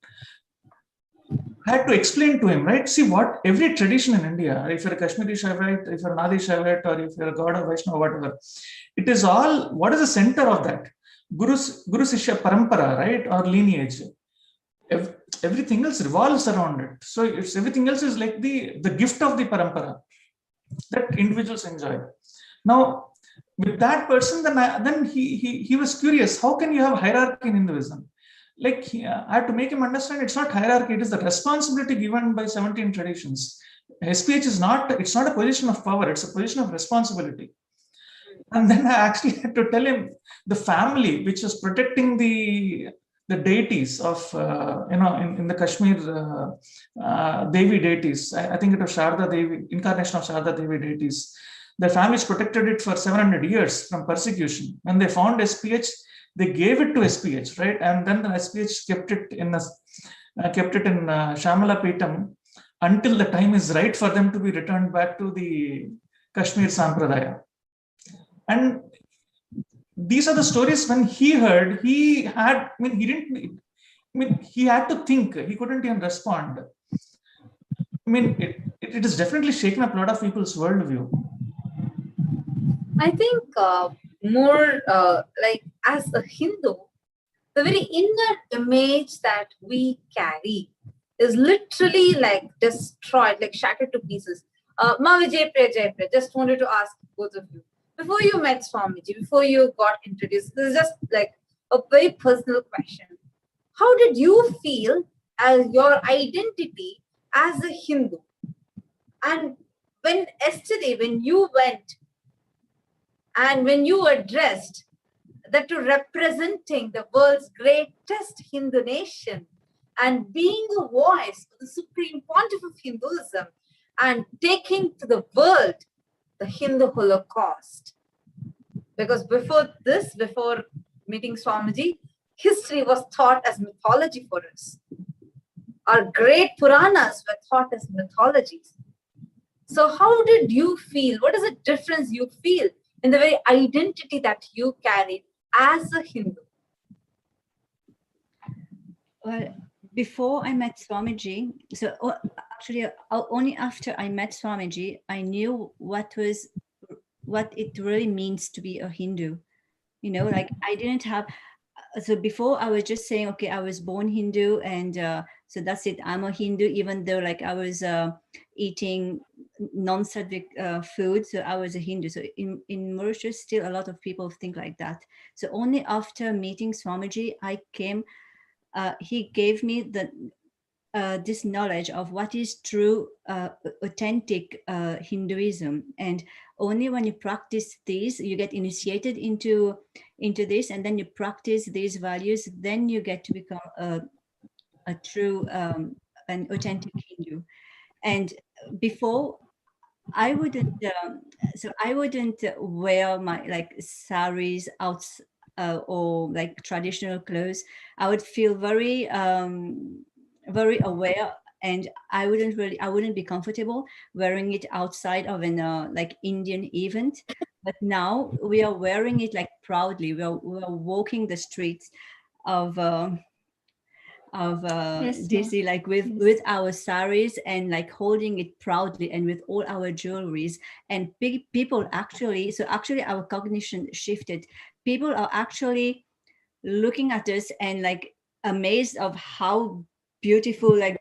I had to explain to him, right? See, what every tradition in India, if you're a Kashmiri Shaivite, if you're an Adi Shaivite, or if you're a God or Vaishnava, whatever, it is all, what is the center of that? Guru Sishya Parampara, right? Or lineage. Everything else revolves around it. So everything else is like the gift of the parampara that individuals enjoy. Now, with that person, then he was curious. How can you have hierarchy in Hinduism? Like, I had to make him understand it's not hierarchy. It is the responsibility given by 17 traditions. SPH is not. It's not a position of power. It's a position of responsibility. And then I actually had to tell him the family which was protecting the deities of, in the Kashmir, Devi deities. I think it was Sharda Devi, incarnation of Sharda Devi deities. The families protected it for 700 years from persecution. When they found SPH, they gave it to SPH, right? And then the SPH kept it in Shamala Peetam until the time is right for them to be returned back to the Kashmir Sampradaya. And these are the stories when he heard, he had to think, he couldn't even respond. I mean, it has definitely shaken up a lot of people's worldview. I think more like as a Hindu, the very inner image that we carry is literally like destroyed, like shattered to pieces. Ma Vijay Priya, just wanted to ask both of you. Before you met Swamiji, before you got introduced, this is just like a very personal question. How did you feel as your identity as a Hindu? And when yesterday, when you went And when you were dressed, that to representing the world's greatest Hindu nation and being a voice of the Supreme Pontiff of Hinduism and taking to the world the Hindu Holocaust. Because before this, before meeting Swamiji, history was taught as mythology for us. Our great Puranas were taught as mythologies. So how did you feel? What is the difference you feel in the very identity that you carried as a Hindu? Well, before I met Swamiji, so actually only after I met Swamiji, I knew what it really means to be a Hindu. You know, like I didn't have, so before I was just saying, okay, I was born Hindu and so that's it, I'm a Hindu, even though like I was eating non-Sattvic food, so I was a Hindu. So in Mauritius, still a lot of people think like that. So only after meeting Swamiji, I came, he gave me the this knowledge of what is true, authentic Hinduism. And only when you practice these, you get initiated into this, and then you practice these values, then you get to become a true, an authentic Hindu. And before, I wouldn't, so I wouldn't wear my like saris out or like traditional clothes. I would feel very, very aware, and I wouldn't be comfortable wearing it outside of an like Indian event. But now we are wearing it like proudly. We are walking the streets of Yes, DC, like with our saris and like holding it proudly and with all our jewelries. And people actually, so actually our cognition shifted. People are actually looking at us and like amazed of how beautiful like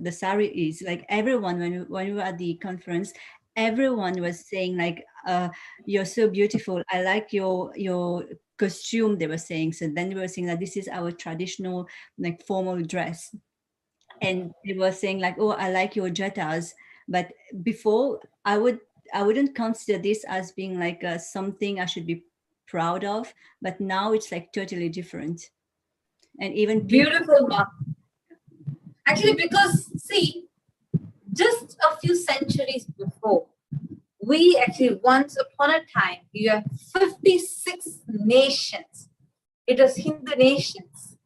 the sari is. Like everyone, when we were at the conference, everyone was saying like, you're so beautiful, I like your costume, they were saying. So then they were saying that this is our traditional like formal dress, and they were saying like, oh, I like your jettas. But before, I wouldn't consider this as being like something I should be proud of, but now it's like totally different. And even beautiful, Ma. Actually, because see, just a few centuries before, we actually once upon a time, we have 56 nations. It was Hindu nations.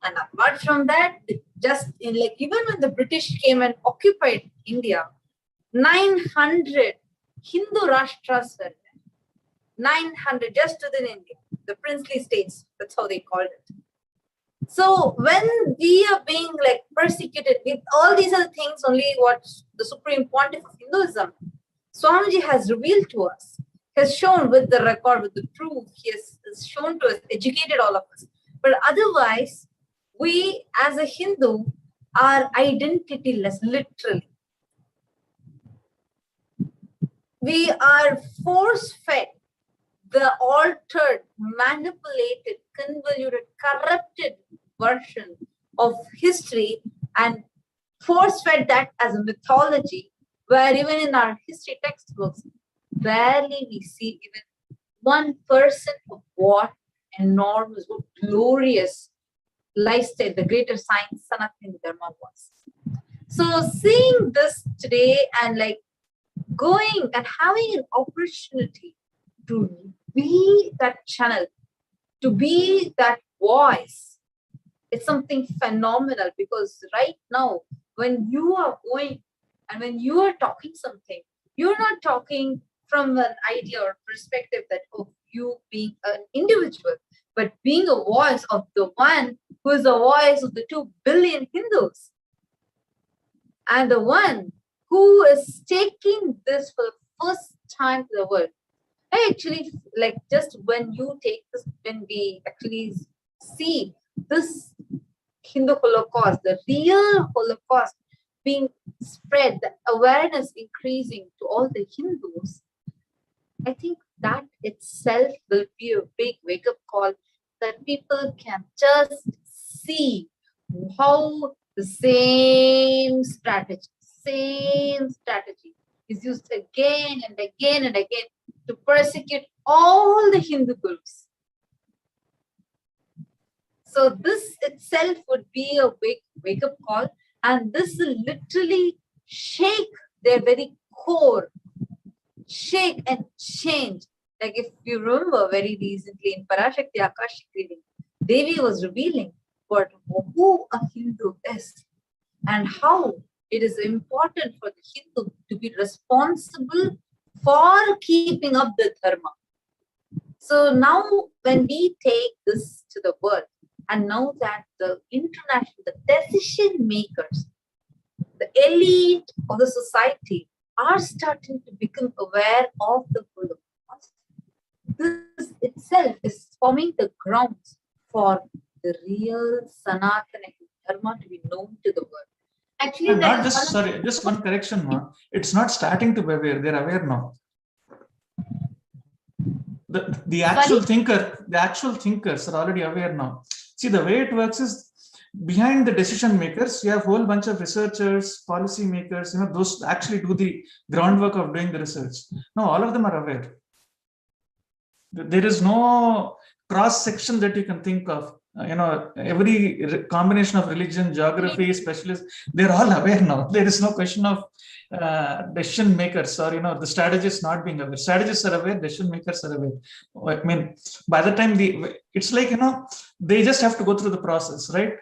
And apart from that, just in like even when the British came and occupied India, 900 Hindu Rashtras were there. 900 just within India, the princely states, that's how they called it. So when we are being like persecuted with all these other things, only what the Supreme Pontiff of Hinduism, Swamiji has revealed to us, has shown with the record, with the proof, he has shown to us, educated all of us. But otherwise, we as a Hindu are identityless, literally. We are force-fed the altered, manipulated, convoluted, corrupted version of history and force-fed that as a mythology, where even in our history textbooks, barely we see even 1% of what enormous, what glorious lifestyle the greater science Sanatana Dharma was. So seeing this today and like going and having an opportunity to be that channel, to be that voice, it's something phenomenal. Because right now, when you are going and when you are talking something, you're not talking from an idea or perspective that of you being an individual, but being a voice of the one who is the voice of the 2 billion Hindus, and the one who is taking this for the first time to the world. I actually like just when you take this, when we actually see this Hindu Holocaust, the real Holocaust being spread, the awareness increasing to all the Hindus, I think that itself will be a big wake-up call, that people can just see how the same strategy is used again and again and again to persecute all the Hindu gurus. So this itself would be a wake-up call, and this will literally shake their very core, shake and change. Like if you remember very recently in Parashakti Akashic reading, Devi was revealing who a Hindu is and how it is important for the Hindu to be responsible for keeping up the dharma. So now when we take this to the world, and now that the decision makers, the elite of the society are starting to become aware of the Holocaust, this itself is forming the grounds for the real Sanatana Dharma to be known to the world. Actually, not just, sorry, just one correction, ma. It's not starting to be aware, they're aware now. The actual thinkers are already aware now. See, the way it works is behind the decision makers, you have a whole bunch of researchers, policy makers, those actually do the groundwork of doing the research. Now, all of them are aware. There is no cross section that you can think of. Every combination of religion, geography, specialists, they're all aware now. There is no question of decision makers or the strategists not being aware. Strategists are aware, decision makers are aware. I mean, by the time it's like they just have to go through the process, right?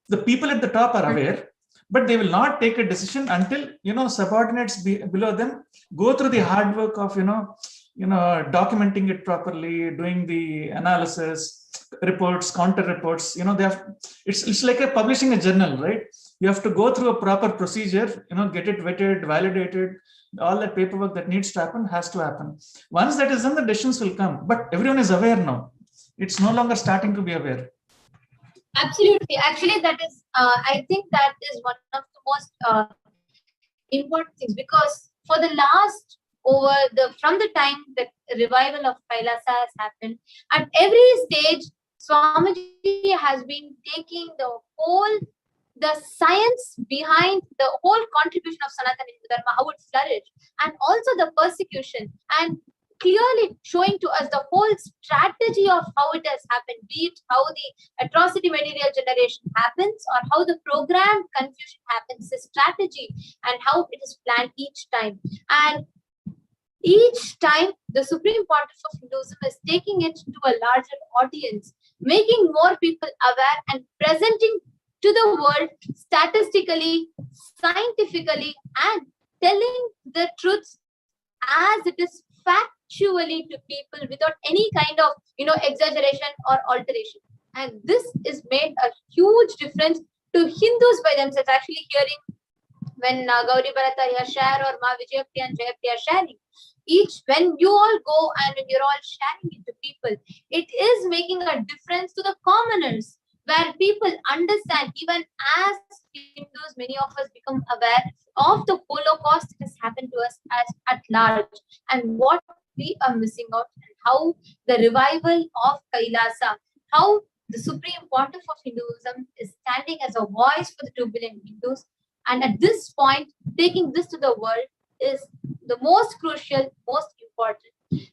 The people at the top are aware, but they will not take a decision until subordinates below them go through the hard work of documenting it properly, doing the analysis, reports, counter reports. They have it's like publishing a journal, right? You have to go through a proper procedure, get it vetted, validated. All that paperwork that needs to happen has to happen. Once that is done, the decisions will come. But everyone is aware now. It's no longer starting to be aware. Absolutely. Actually, that is, I think that is one of the most important things, because for the last from the time that revival of Kailasa has happened, at every stage, Swamiji has been taking the science behind the whole contribution of Sanatana Hindu Dharma, how it flourished, and also the persecution, and clearly showing to us the whole strategy of how it has happened, be it how the atrocity material generation happens or how the programmed confusion happens, the strategy and how it is planned each time. And each time the Supreme Pontiff of Hinduism is taking it to a larger audience, making more people aware and presenting to the world statistically, scientifically, and telling the truth as it is factually to people without any kind of exaggeration or alteration. And this is made a huge difference to Hindus by themselves. Actually hearing when Gauri Bharata here share, or Ma Vijayapti and Jayapti are sharing, when you all go and when you're all sharing it to people, it is making a difference to the commoners, where people understand, even as Hindus, many of us become aware of the Holocaust that has happened to us at large, and what we are missing out, and how the revival of Kailasa, how the Supreme Pontiff of Hinduism is standing as a voice for the 2 billion Hindus. And at this point, taking this to the world is the most crucial, most important.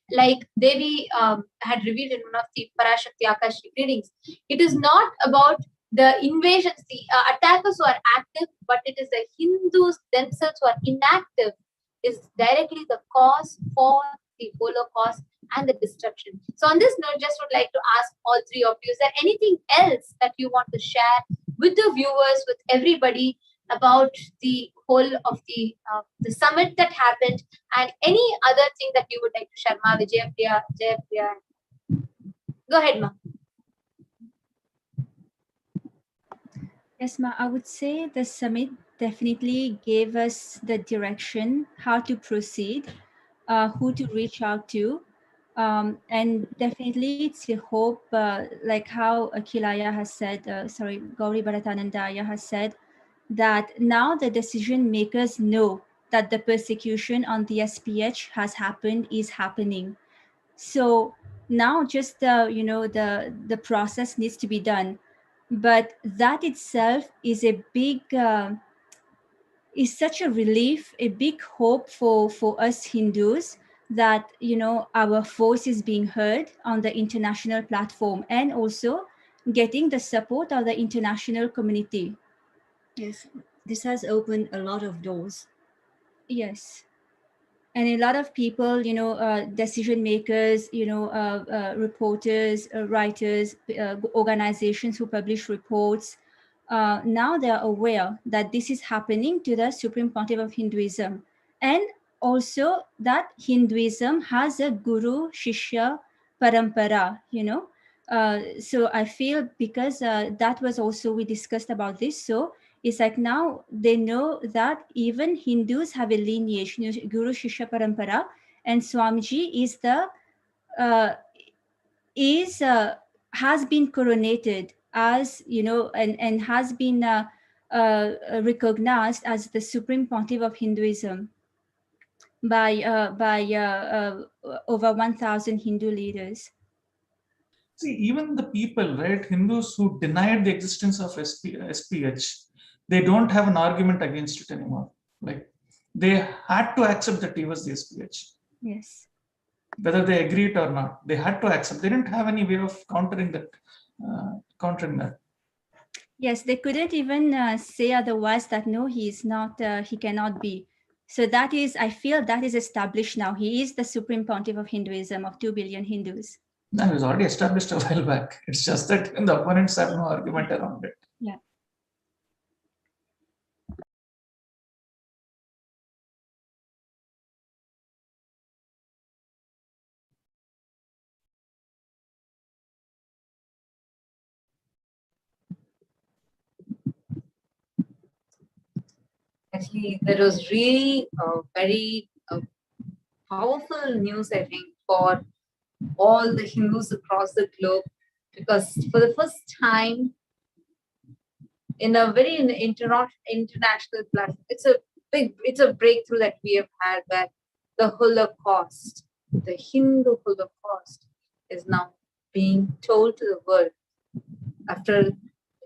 Like Devi had revealed in one of the Parashakti Akashic readings, it is not about the invasions, the attackers who are active, but it is the Hindus themselves who are inactive, is directly the cause for the Holocaust and the destruction. So on this note, just would like to ask all three of you, is there anything else that you want to share with the viewers, with everybody, about the whole of the summit that happened, and any other thing that you would like to share? Ma Jayappriya. Go ahead, Ma. Yes, Ma, I would say the summit definitely gave us the direction, how to proceed, who to reach out to. And definitely it's a hope, like how Akilaya has said, Gauri Bharatanandaya has said, that now the decision makers know that the persecution on the SPH has happened, is happening. So now just the process needs to be done. But that itself is a big, is such a relief, a big hope for us Hindus, that, you know, our voice is being heard on the international platform, and also getting the support of the international community. Yes, this has opened a lot of doors. Yes. And a lot of people, you know, decision makers, you know, reporters, writers, organizations who publish reports, now they are aware that this is happening to the Supreme Pontiff of Hinduism, and also that Hinduism has a guru shishya parampara, you know. So I feel, because that was also, we discussed about this, so it's like now they know that even Hindus have a lineage, you know, Guru Shishya Parampara, and Swamiji is the has been coronated as, you know, and has been recognized as the Supreme Pontiff of Hinduism by over 1,000 Hindu leaders. See, even the people, right, Hindus who denied the existence of SPH, they don't have an argument against it anymore. Like, they had to accept that he was the SPH. Yes. Whether they agree it or not, they had to accept. They didn't have any way of countering that. Yes, they couldn't even say otherwise, that no, he is not, he cannot be. So that is, I feel that is established now. He is the Supreme Pontiff of Hinduism, of 2 billion Hindus. No, it was already established a while back. It's just that the opponents have no argument around it. Yeah. Actually, that was really very powerful news, I think, for all the Hindus across the globe, because for the first time in a very international platform, it's a breakthrough that we have had, that the Holocaust, the Hindu Holocaust, is now being told to the world after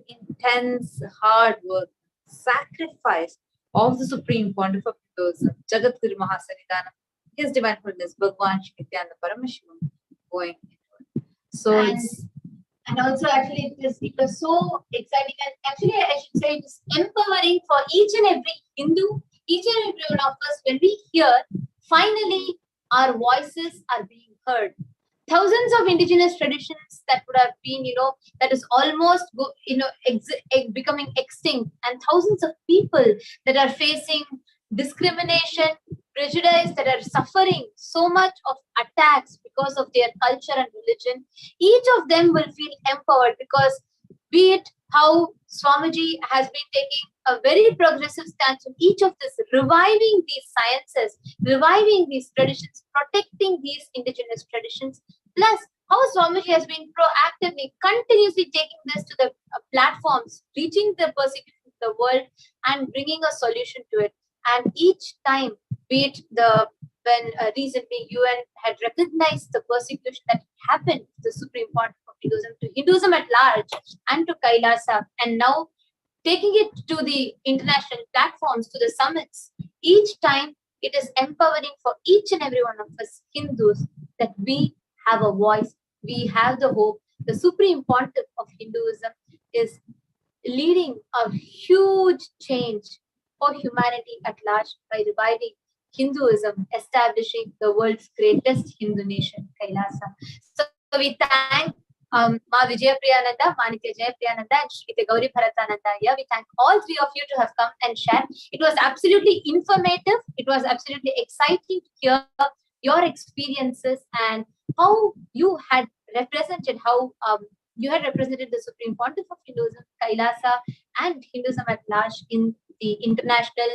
intense hard work, sacrifice of the Supreme Pontiff of Hinduism, Jagat Guru Mahasannidhanam, His Divine Holiness Bhagwan Shri Nithyananda Paramashivam, going into it. So and also actually it was so exciting, and actually I should say it is empowering for each and every Hindu, each and every one of us, when we hear finally our voices are being heard. Thousands of indigenous traditions that would have been, you know, that is almost, you know, becoming extinct, and thousands of people that are facing discrimination, prejudice, that are suffering so much of attacks because of their culture and religion. Each of them will feel empowered, because be it how Swamiji has been taking a very progressive stance on each of this, reviving these sciences, reviving these traditions, protecting these indigenous traditions, plus how Swamiji has been proactively, continuously taking this to the platforms, reaching the persecution of the world and bringing a solution to it. And each time, be it when recently UN had recognized the persecution that happened to the Supreme Pontiff of Hinduism, to Hinduism at large, and to Kailasa, and now taking it to the international platforms, to the summits, each time it is empowering for each and every one of us Hindus that we have a voice, we have the hope. The Supreme Pontiff of Hinduism is leading a huge change for humanity at large by reviving Hinduism, establishing the world's greatest Hindu nation, Kailasa. So we thank Ma Vijaya Priyananda, Manikya Jaya Priyananda, and Shri Gauri Bharatananda here. We thank all three of you to have come and shared. It was absolutely informative. It was absolutely exciting to hear your experiences and how you had represented, you had represented the Supreme Pontiff of Hinduism, Kailasa, and Hinduism at large in the International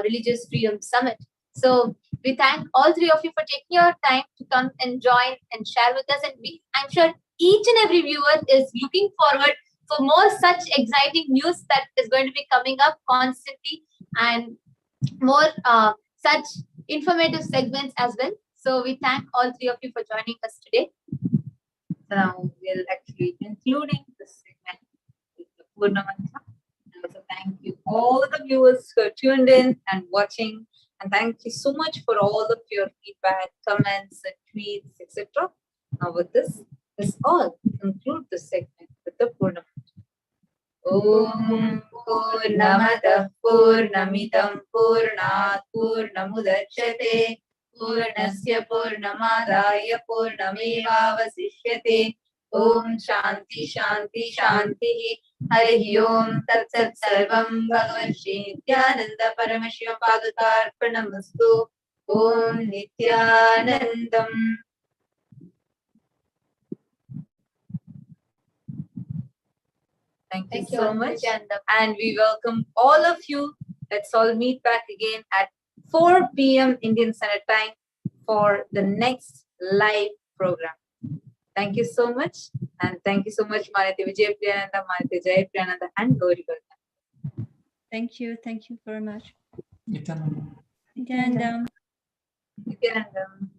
Religious Freedom Summit. So we thank all three of you for taking your time to come and join and share with us. And I'm sure each and every viewer is looking forward for more such exciting news that is going to be coming up constantly, and more such informative segments as well. So we thank all three of you for joining us today. So now we'll actually concluding this segment with the Purna Mantra. And also thank you all the viewers who are tuned in and watching And thank you so much for all of your feedback, comments, and tweets, etc. Now with this all conclude this segment with the Purnam. Om Purnamada Purnamidam Purnat Purnamudachyate Purnasya Purnamadaya Purnamevavasishyate. Om Shanti Shanti Shanti. Hari Om Tat Sat Sarvam Bhagavan Shri Nithyananda Paramashivam Padukarpanamastu. Om Nithyanandam. Thank you so much. And we welcome all of you. Let's all meet back again at 4 p.m. Indian Standard Time for the next live program. Thank you so much. And thank you so much, Manati Vijay Priyananda, Manati Jai Priyananda, and Gauri Gurga. Thank you very much. Nithyananda. Nithyanandam. Nithyanandam.